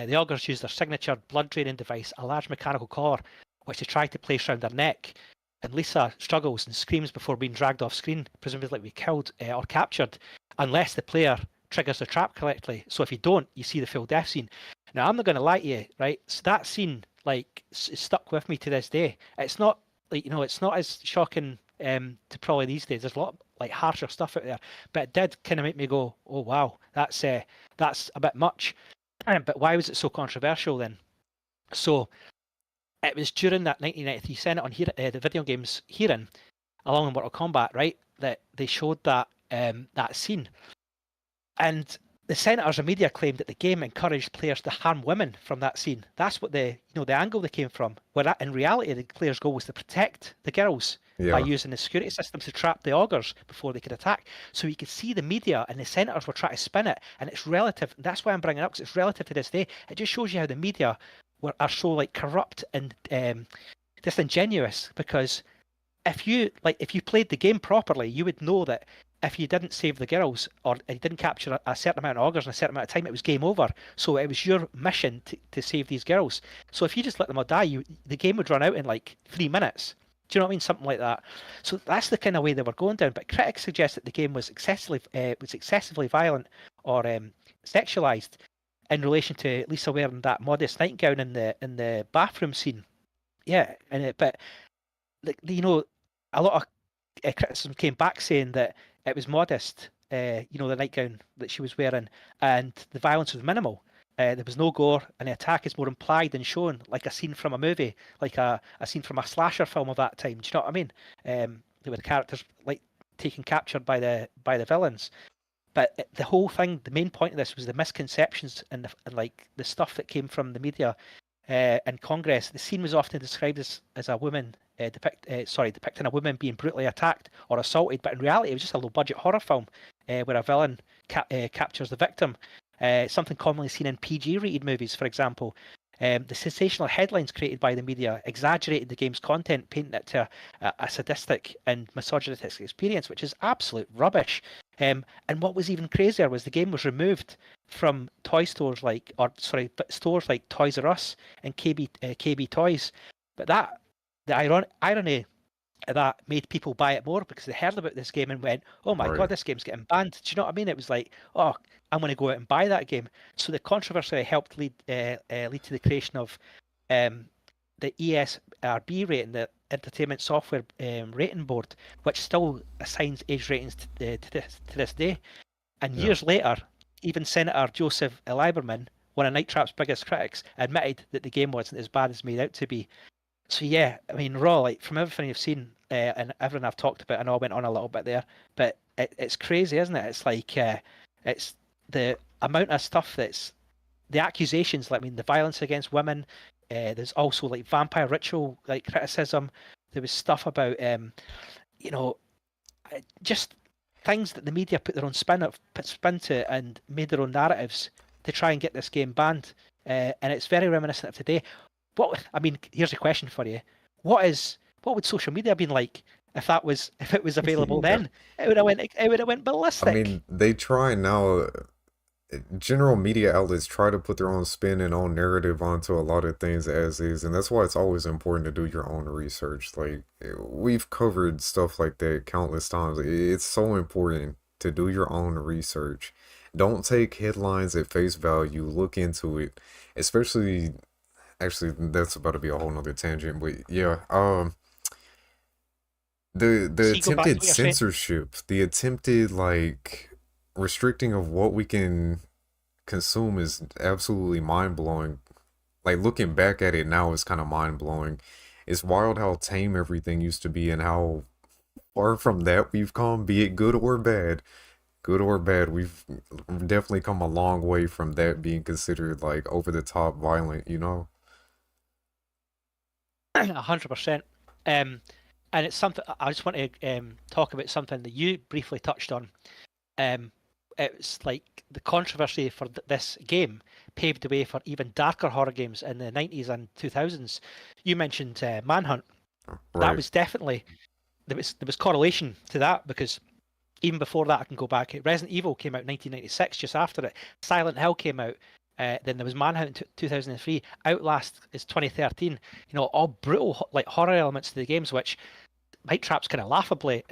The augurs use their signature blood draining device, a large mechanical collar, which they try to place around her neck. And Lisa struggles and screams before being dragged off screen, presumably be killed or captured, unless the player triggers the trap correctly. So if you don't, you see the full death scene. Now, I'm not going to lie to you, right? So that scene, like, stuck with me to this day. It's not, like, it's not as shocking to probably these days. There's a lot, like, harsher stuff out there. But it did kind of make me go, oh, wow, that's a bit much. But why was it so controversial then? So it was during that 1993 Senate on the video games hearing, along with Mortal Kombat, right, that they showed that that scene. And the senators and media claimed that the game encouraged players to harm women from that scene. That's what the angle they came from. Where in reality, the players' goal was to protect the girls by using the security systems to trap the augurs before they could attack. So you could see the media and the senators were trying to spin it, and it's relative. That's why I'm bringing it up, because it's relative to this day. It just shows you how the media are so like corrupt and disingenuous. Because if you played the game properly, you would know that if you didn't save the girls or you didn't capture a certain amount of augurs in a certain amount of time, it was game over. So it was your mission to save these girls. So if you just let them all die, the game would run out in like 3 minutes. Do you know what I mean? Something like that. So that's the kind of way they were going down. But critics suggest that the game was excessively violent or sexualized in relation to Lisa wearing that modest nightgown in the bathroom scene. Yeah, but a lot of criticism came back saying that it was modest, the nightgown that she was wearing, and the violence was minimal. There was no gore, and the attack is more implied than shown, like a scene from a movie, like a scene from a slasher film of that time. Do you know what I mean? There were the characters like taken captured by the villains. But the whole thing, the main point of this was the misconceptions and the stuff that came from the media in Congress. The scene was often described as a woman depicting a woman being brutally attacked or assaulted, but in reality it was just a low-budget horror film where a villain captures the victim. Something commonly seen in PG-rated movies, for example. The sensational headlines created by the media exaggerated the game's content, painting it to a sadistic and misogynistic experience, which is absolute rubbish. And what was even crazier was the game was removed from stores like Toys R Us and KB Toys. But the irony that made people buy it more because they heard about this game and went, "Oh my Right. god, this game's getting banned." Do you know what I mean? It was like, "Oh, I'm going to go out and buy that game." So the controversy helped lead to the creation of the ESRB rating, the Entertainment Software Rating Board, which still assigns age ratings to this day. And Yeah. years later, even Senator Joseph Lieberman, one of Night Trap's biggest critics, admitted that the game wasn't as bad as made out to be. So yeah, I mean, Raw, like from everything you've seen and everything I've talked about, I know I went on a little bit there, but it's crazy, isn't it? It's like it's the amount of stuff that's the accusations. Like, I mean, the violence against women. There's also like vampire ritual like criticism. There was stuff about you know, just things that the media put their own spin to and made their own narratives to try and get this game banned. And it's very reminiscent of today. I mean, here's a question for you: what would social media have been like if it was available Yeah. then? It would have went ballistic. I mean, they try now. General media outlets try to put their own spin and own narrative onto a lot of things as is, and that's why it's always important to do your own research. Like, we've covered stuff like that countless times. It's so important to do your own research. Don't take headlines at face value. Look into it, especially. Actually, that's about to be a whole nother tangent, but yeah. The See, go back to attempted what you're saying. censorship, the attempted like restricting of what we can consume is absolutely mind-blowing. Like, looking back at it now is kind of mind-blowing. It's wild how tame everything used to be and how far from that we've come, be it good or bad. Good or bad, we've definitely come a long way from that being considered like over the top violent, you know? 100%. And it's something I just want to talk about something that you briefly touched on. It's like the controversy for this game paved the way for even darker horror games in the 90s and 2000s. You mentioned Manhunt. That Right. was definitely there was correlation to that because even before that, I can go back. Resident Evil came out in 1996. Just after it, Silent Hill came out. Then there was Manhunt in 2003. Outlast is 2013. You know, all brutal like horror elements to the games, which Night Trap's kind of laughably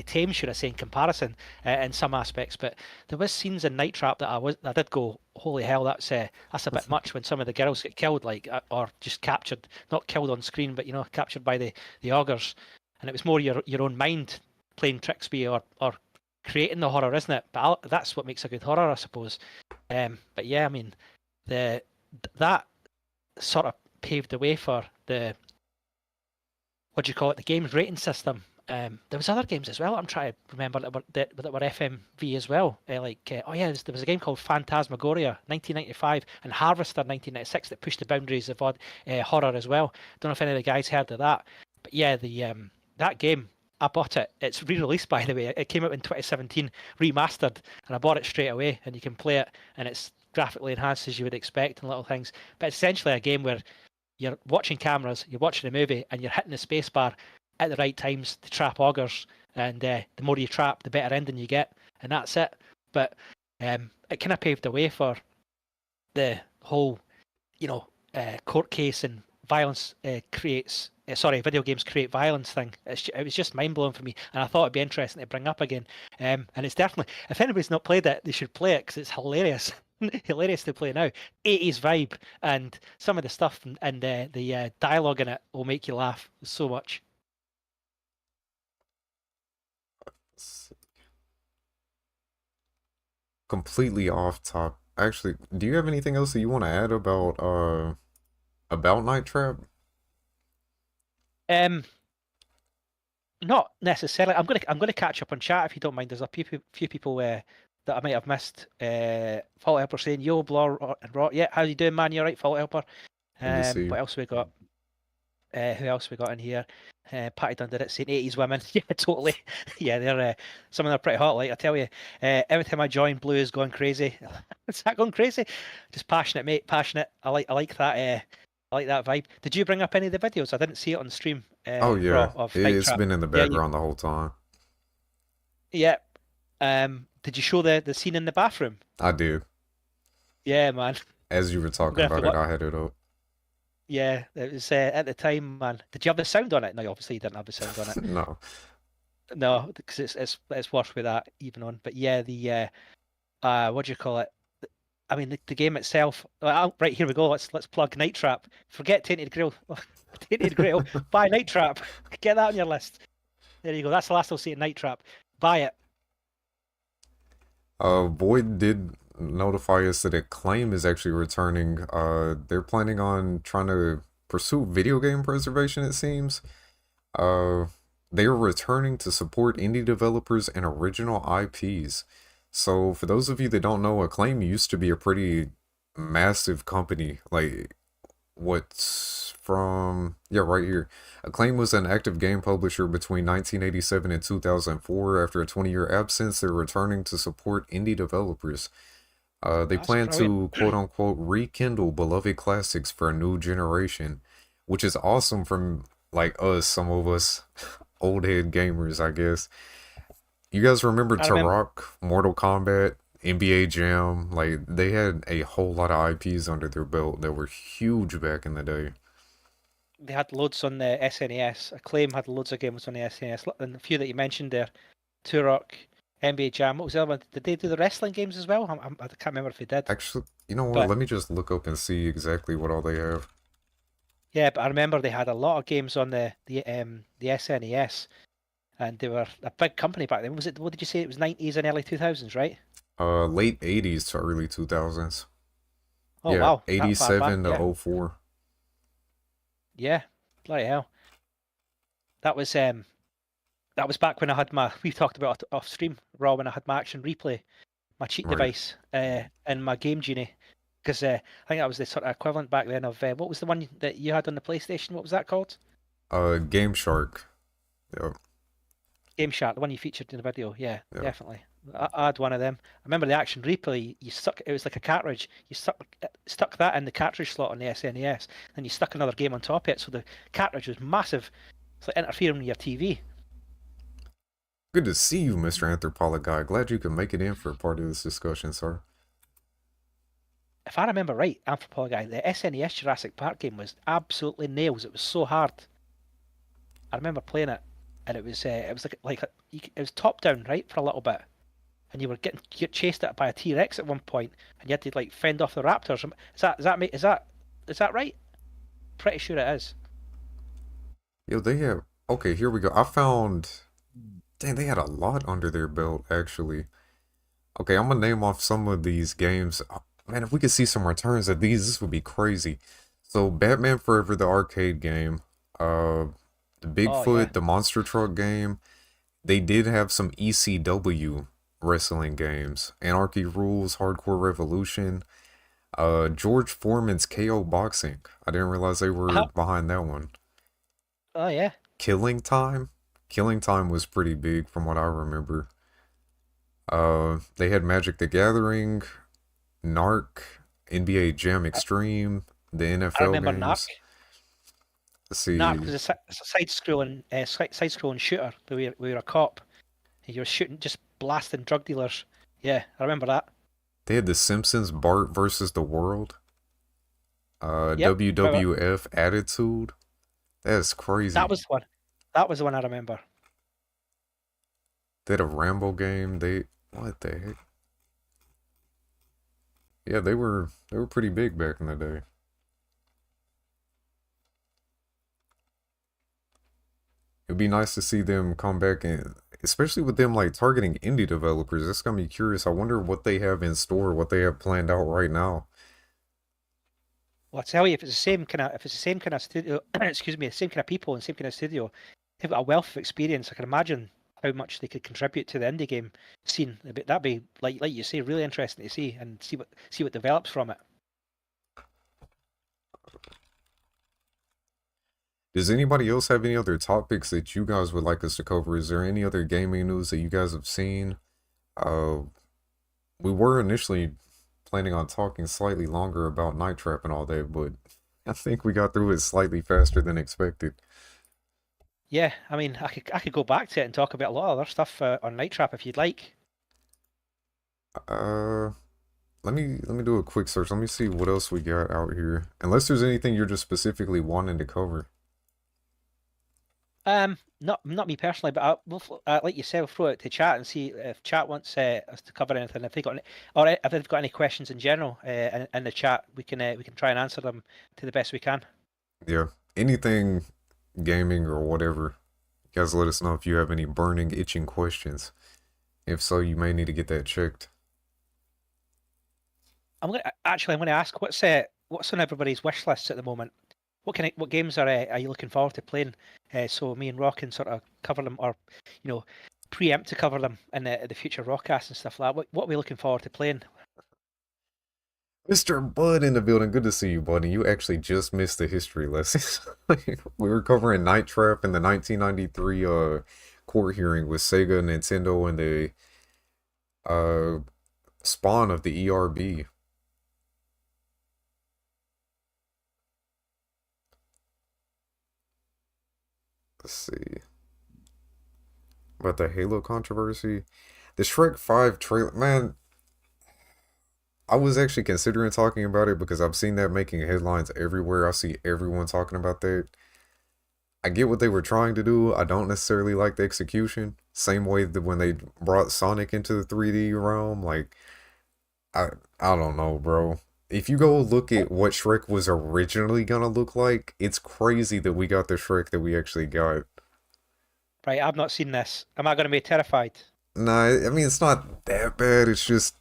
tame, should I say, in comparison in some aspects. But there was scenes in Night Trap that I did go, holy hell, that's a bit much when some of the girls get killed, like or just captured, not killed on screen, but you know, captured by the augurs. And it was more your own mind playing tricks with you or creating the horror, isn't it? But that's what makes a good horror, I suppose. But yeah, I mean, that sort of paved the way for the what do you call it? The game's rating system. There was other games as well. I'm trying to remember that were FMV as well. There was a game called Phantasmagoria 1995 and Harvester 1996 that pushed the boundaries of horror as well. Don't know if any of the guys heard of that, but yeah, that game, I bought it. It's re-released, by the way. It came out in 2017, remastered, and I bought it straight away. And you can play it, and it's graphically enhanced as you would expect and little things. But it's essentially a game where you're watching cameras, you're watching a movie, and you're hitting the spacebar at the right times to trap augurs. And the more you trap, the better ending you get, and that's it. But it kind of paved the way for the whole, court case and violence video games create violence thing. It was just mind blowing for me, and I thought it'd be interesting to bring up again. And it's definitely, if anybody's not played it, they should play it because it's hilarious. Hilarious to play now. 80s vibe, and some of the stuff and the dialogue in it will make you laugh so much. Completely off top. Actually, do you have anything else that you want to add about Night Trap? Not necessarily. I'm gonna catch up on chat if you don't mind. There's a few people that I might have missed. Fault Helper saying, "Yo, Blur and Raw." Yeah, how you doing, man? You alright, Fault Helper? Good to see you. What else we got? Who else we got in here? Patty Dunn did it, saying 80s women. Yeah, totally. Yeah, they're some of them are pretty hot. Like I tell you, every time I join, Blue is going crazy. Is that going crazy? Just passionate, mate. Passionate. I like that. I like that vibe. Did you bring up any of the videos? I didn't see it on stream. Oh yeah, Raw, of Night it's Trap. been in the Yeah, background the whole time. yeah. Did you show the scene in the bathroom? I did. Yeah, man. As you were talking gonna have about to it, wa- I had it up. Yeah, it was at the time, man. Did you have the sound on it? No, obviously you didn't have the sound on it. No. No, because it's worse with that even on. But yeah, the what do you call it? I mean, the game itself. Right, here we go. Let's plug Night Trap. Forget Tainted Grail. Tainted Grail. Buy Night Trap. Get that on your list. There you go. That's the last I'll say. Night Trap. Buy it. Void did notify us that Acclaim is actually returning. They're planning on trying to pursue video game preservation, it seems. Uh, they are returning to support indie developers and original IPs. So, for those of you that don't know, Acclaim used to be a pretty massive company. Like, what's from. Yeah, right here. Acclaim was an active game publisher between 1987 and 2004. After a 20-year absence, they're returning to support indie developers. They That's plan brilliant. to quote unquote rekindle beloved classics for a new generation, which is awesome from like us, some of us old head gamers, I guess. You guys remember I remember Turok, Mortal Kombat, NBA Jam? Like they had a whole lot of IPs under their belt that were huge back in the day. they had loads on the SNES. Acclaim had loads of games on the SNES, and a few that you mentioned there. Turok, NBA Jam. What was the other one? Did they do the wrestling games as well? I can't remember if they did. Actually, you know what? But Let me just look up and see exactly what all they have. yeah, but I remember they had a lot of games on the SNES, and they were a big company back then. Was it? What did you say? It was 90s and early 2000s, right? Late 80s to early 2000s. Oh Yeah, wow, that far back. 87 to Yeah, '04. yeah. Bloody hell. That was that was back when I had my. We talked about it off stream, Raw, when I had my action replay, my cheat Right. device, and my Game Genie, because I think that was the sort of equivalent back then of what was the one that you had on the PlayStation? What was that called? Game Shark. Yep. Game Shark, the one you featured in the video. Yeah, Yep. definitely. I had one of them. I remember the action replay. You stuck. It was like a cartridge. You stuck that in the cartridge slot on the SNES, and you stuck another game on top of it. So the cartridge was massive. It's like interfering with your TV. Good to see you, Mr. Anthropologue Guy. Glad you could make it in for a part of this discussion, sir. If I remember right, Anthropology, the SNES Jurassic Park game was absolutely nails. It was so hard. I remember playing it, and it was it was top down, right, for a little bit, and you were get chased at by a T-Rex at one point, and you had to like fend off the raptors. Is that right? Pretty sure it is. Yo, they have. Okay, here we go. I found. Dang, they had a lot under their belt, actually. Okay, I'm gonna name off some of these games. Man, if we could see some returns of these, this would be crazy. So, Batman Forever, the arcade game. The Oh yeah, Bigfoot, the Monster Truck game. They did have some ECW wrestling games. Anarchy Rules, Hardcore Revolution. George Foreman's KO Boxing. I didn't realize they were uh-huh. behind that one. Oh yeah. Killing Time. Killing Time was pretty big from what I remember. They had Magic the Gathering, Narc, NBA Jam Extreme, the I NFL remember Narc. games. Let's Narc see. was it's a side-scrolling shooter where you're a cop and you're shooting, just blasting drug dealers. Yeah, I remember that. They had The Simpsons, Bart versus the World. Yep, remember WWF Attitude. That's that crazy. was the one. That was the one I remember. They had a Rambo game. What the heck? Yeah, they were pretty big back in the day. It'd be nice to see them come back and especially with them like targeting indie developers. That's gonna be curious. I wonder what they have in store, what they have planned out right now. Well, I tell you, if it's the same kind of studio, excuse me, the same kind of people and same kind of studio, they've got a wealth of experience. I can imagine how much they could contribute to the indie game scene. That'd be like you say, really interesting to see and see what develops from it. Does anybody else have any other topics that you guys would like us to cover? Is there any other gaming news that you guys have seen? Uh, we were initially planning on talking slightly longer about Night Trap and all that, but I think we got through it slightly faster than expected. Yeah, I mean, I could go back to it and talk about a lot of other stuff on Night Trap if you'd like. Uh, let me do a quick search. Let me see what else we got out here. Unless there's anything you're just specifically wanting to cover. Not me personally, but like you said, we'll throw it to chat and see if chat wants us to cover anything. If they got any, or if they've got any questions in general in the chat, we can try and answer them to the best we can. Yeah, anything gaming or whatever. You guys let us know if you have any burning, itching questions. If so, you may need to get that checked. I'm gonna ask what's on everybody's wish lists at the moment. What games are you looking forward to playing? So me and Raw can sort of cover them, or preempt to cover them in the future RawCast and stuff like that. What are we looking forward to playing? Mr. Bud in the building. Good to see you, buddy. You actually just missed the history lessons. We were covering Night Trap in the 1993 court hearing with Sega, Nintendo, and the spawn of the ERB. Let's see. About the Halo controversy. The Shrek 5 trailer. Man, I was actually considering talking about it because I've seen that making headlines everywhere. I see everyone talking about that. I get what they were trying to do. I don't necessarily like the execution. Same way that when they brought Sonic into the 3D realm, like I I don't know, bro. If you go look at what Shrek was originally gonna look like, it's crazy that we got the Shrek that we actually got. Right, I've not seen this. Am I going to be terrified? Nah, I mean it's not that bad. It's just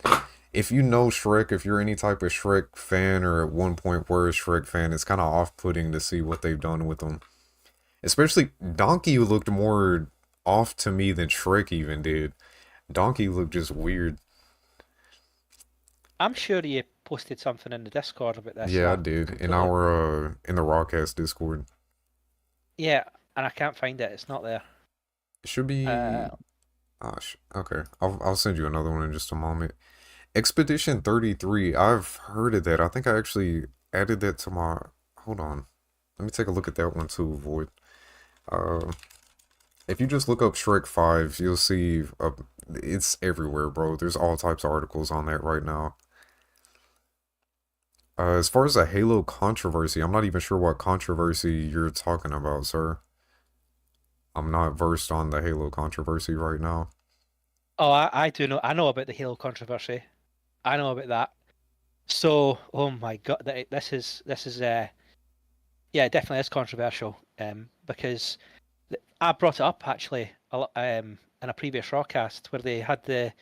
if you know Shrek, if you're any type of Shrek fan or at one point were a Shrek fan, it's kind of off-putting to see what they've done with them. Especially Donkey looked more off to me than Shrek even did. Donkey looked just weird. I'm sure you posted something in the Discord about this. Yeah, I And did. In completely, our in the RawCast Discord. yeah, and I can't find it. It's not there. It should Uh, be okay. I'll send you another one in just a moment. Expedition 33. I've heard of that. I think I actually added that to my hold on. Let me take a look at that one too, Void. Uh if you just look up Shrek 5, you'll see it's everywhere, bro. There's all types of articles on that right now. As far as the Halo controversy, I'm not even sure what controversy you're talking about, sir. I'm not versed on the Halo controversy right now. oh, I do know. I know about the Halo controversy. I know about that. So, oh my God, this is yeah, it definitely is controversial. Because I brought it up actually in a previous broadcast where they had the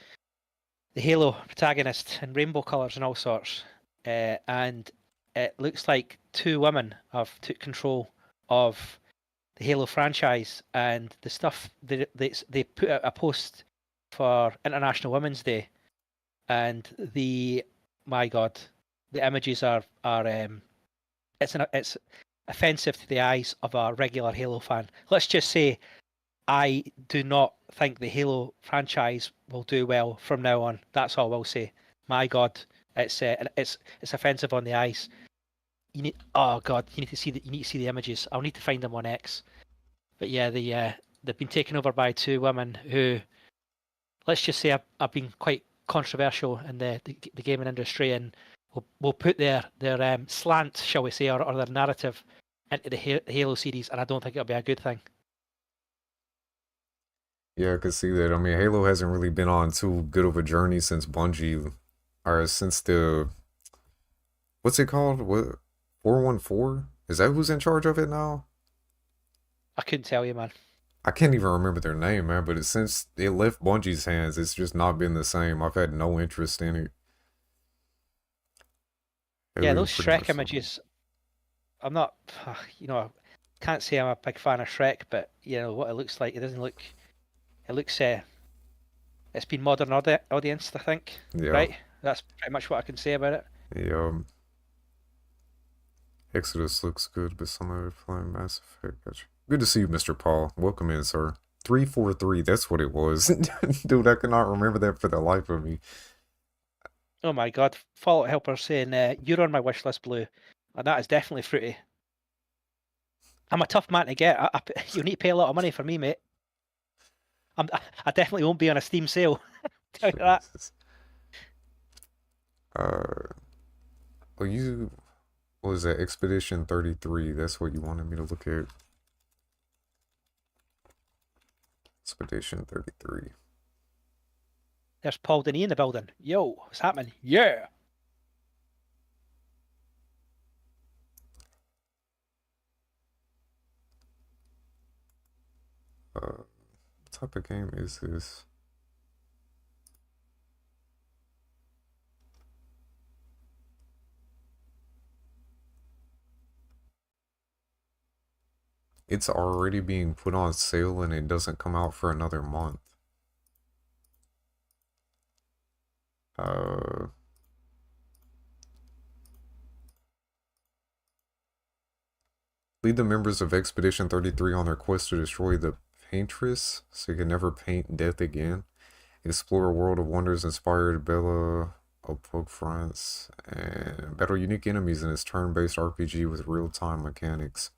Halo protagonist in rainbow colours and all sorts, and it looks like two women have took control of the Halo franchise, and the stuff they put out a post for International Women's Day, and my God, the images are it's offensive to the eyes of a regular Halo fan. Let's just say I do not think the Halo franchise will do well from now on. That's all I'll say. My God, it's offensive on the eyes. Oh God, you need to see the images. I'll need to find them on X. But yeah, they've been taken over by two women who, let's just say, have been quite controversial in the gaming industry, and will put their slant, shall we say, or their narrative into the Halo series, and I don't think it'll be a good thing. Yeah, I could see that. I mean, Halo hasn't really been on too good of a journey since Bungie, or since the what's it called? What 414? Is that who's in charge of it now? I couldn't tell you, man. I can't even remember their name, man. But since it left Bungie's hands, it's just not been the same. I've had no interest in it. Yeah, Halo those pretty Shrek much sort of. images. I'm not, can't say I'm a big fan of Shrek, but what it looks like. It doesn't look. It looks. It's been modern audience, I think. Yeah, Right. That's pretty much what I can say about it. yeah. Exodus looks good, but some of it playing Mass Effect. Gotcha. Good to see you, Mr. Paul. Welcome in, sir. 343, that's what it was. Dude, I cannot remember that for the life of me. Oh my God, Fallout Helper saying you're on my wish list, Blue, and that is definitely fruity. I'm a tough man to get. You need to pay a lot of money for me, mate. I definitely won't be on a Steam sale. Tell you that. Jesus. Uh, well, what was that? Expedition 33. That's what you wanted me to look at. Expedition 33. There's Paul Denny in the building. Yo, what's happening? Yeah. What type of game is this? It's already being put on sale and it doesn't come out for another month. Lead the members of Expedition 33 on their quest to destroy the Paintress so you can never paint death again. Explore a world of wonders inspired Bella Opoke fronts and battle unique enemies in its turn-based RPG with real-time mechanics.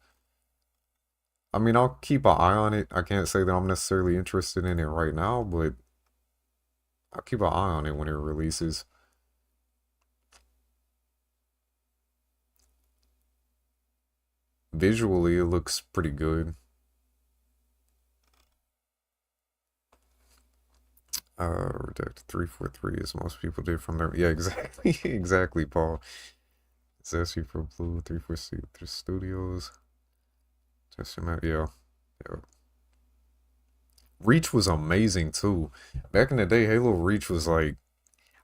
I mean, I'll keep an eye on it. I can't say that I'm necessarily interested in it right now, but I'll keep an eye on it when it releases. Visually, it looks pretty good. Redacted 343 as most people did from their... Yeah, exactly. Exactly, Paul. Zesty for Blue, 343 Studios. Testament, yeah. Reach was amazing, too. Back in the day, Halo Reach was like...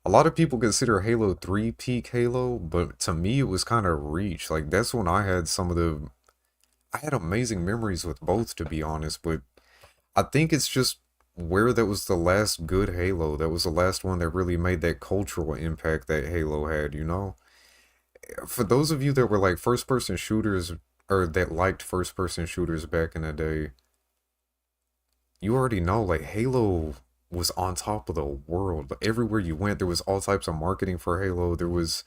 A lot of people consider Halo 3 peak Halo, but to me, it was kind of Reach. Like, that's when I had some of the... I had amazing memories with both, to be honest, but I think it's just where that was the last good Halo. That was the last one that really made that cultural impact that Halo had, you know? For those of you that were like first-person shooters, or that liked first-person shooters back in the day, you already know, like, Halo was on top of the world. Everywhere you went, there was all types of marketing for Halo. There was,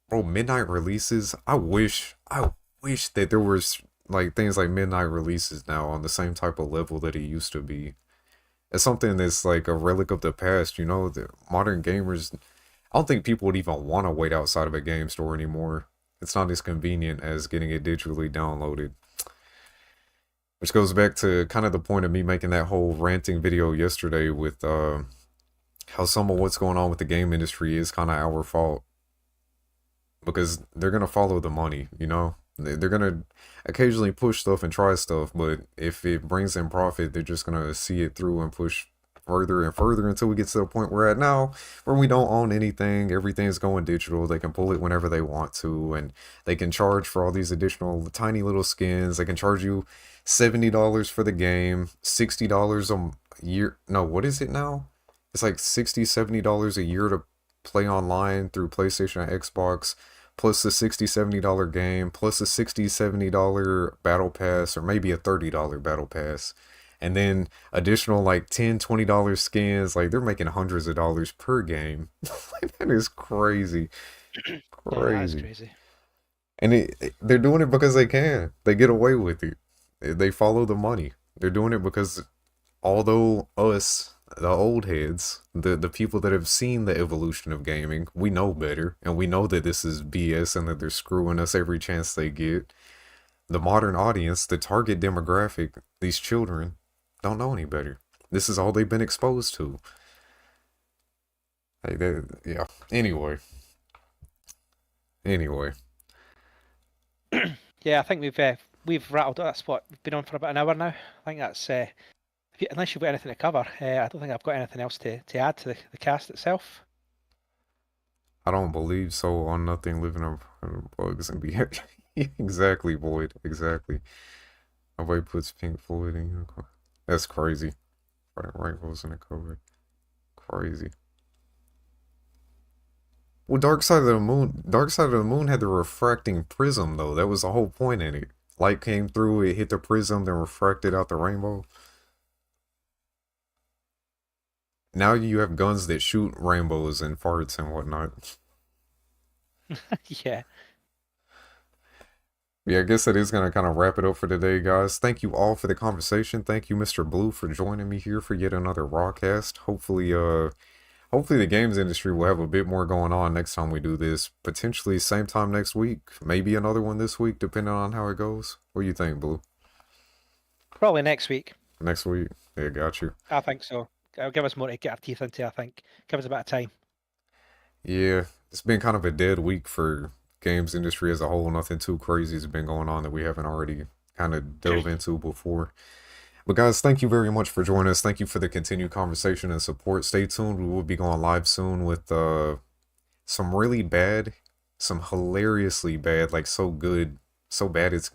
bro, midnight releases. I wish that there was like things like midnight releases now on the same type of level that it used to be. It's something that's like a relic of the past, you know. The modern gamers, I don't think people would even want to wait outside of a game store anymore. It's not as convenient as getting it digitally downloaded. Which goes back to kind of the point of me making that whole ranting video yesterday with how some of what's going on with the game industry is kind of our fault. Because they're going to follow the money, you know? They're going to occasionally push stuff and try stuff, but if it brings in profit, they're just going to see it through and push further and further until we get to the point we're at now, where we don't own anything, everything's going digital, they can pull it whenever they want to, and they can charge for all these additional tiny little skins. They can charge you $70 for the game, $60 a year. No, what is it now? It's like $60, $70 a year to play online through PlayStation and Xbox, plus the $60, $70 game, plus a $60, $70 battle pass, or maybe a $30 battle pass. And then additional like $10, $20 skins. Like, they're making hundreds of dollars per game. Like, that is crazy. Yeah, Crazy. that's crazy. And they're doing it because they can. They get away with it. They follow the money. They're doing it because although us, the old heads, the people that have seen the evolution of gaming, we know better. And we know that this is BS and that they're screwing us every chance they get. The modern audience, the target demographic, these children, don't know any better. This is all they've been exposed to. Hey, yeah. Anyway. Yeah, I think we've rattled. That's what we've been on for about an hour now. I think that's unless you've got anything to cover. I don't think I've got anything else to add to the cast itself. I don't believe so. On nothing living on bugs and be exactly, Boyd. Exactly. Nobody puts Pink Floyd in. That's crazy. Rainbows in the cover. Crazy. Well, Dark Side of the Moon had the refracting prism, though. That was the whole point in it. Light came through, it hit the prism, then refracted out the rainbow. Now you have guns that shoot rainbows and farts and whatnot. Yeah. Yeah, I guess that is going to kind of wrap it up for today, guys. Thank you all for the conversation. Thank you, Mr. Blue, for joining me here for yet another RawCast. Hopefully hopefully the games industry will have a bit more going on next time we do this. Potentially same time next week, maybe another one this week, depending on how it goes. What do you think, Blue? Probably next week. Next week? Yeah, got you. I think so. It'll give us more to get our teeth into, I think. Give us a bit of time. Yeah, it's been kind of a dead week for games industry as a whole. Nothing too crazy has been going on that we haven't already kind of dove into before. But guys, thank you very much for joining us. Thank you for the continued conversation and support. Stay tuned. We will be going live soon with some really bad, some hilariously bad, like so good, so bad it's...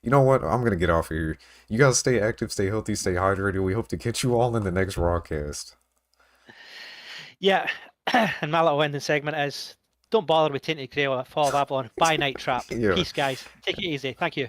You know what? I'm going to get off of here. You guys stay active, stay healthy, stay hydrated. We hope to catch you all in the next RawCast. Yeah, and my little ending segment is, don't bother with Tainted Grail at Fall of Avalon. Buy Night Trap. Yeah. Peace, guys. Take it easy. Thank you.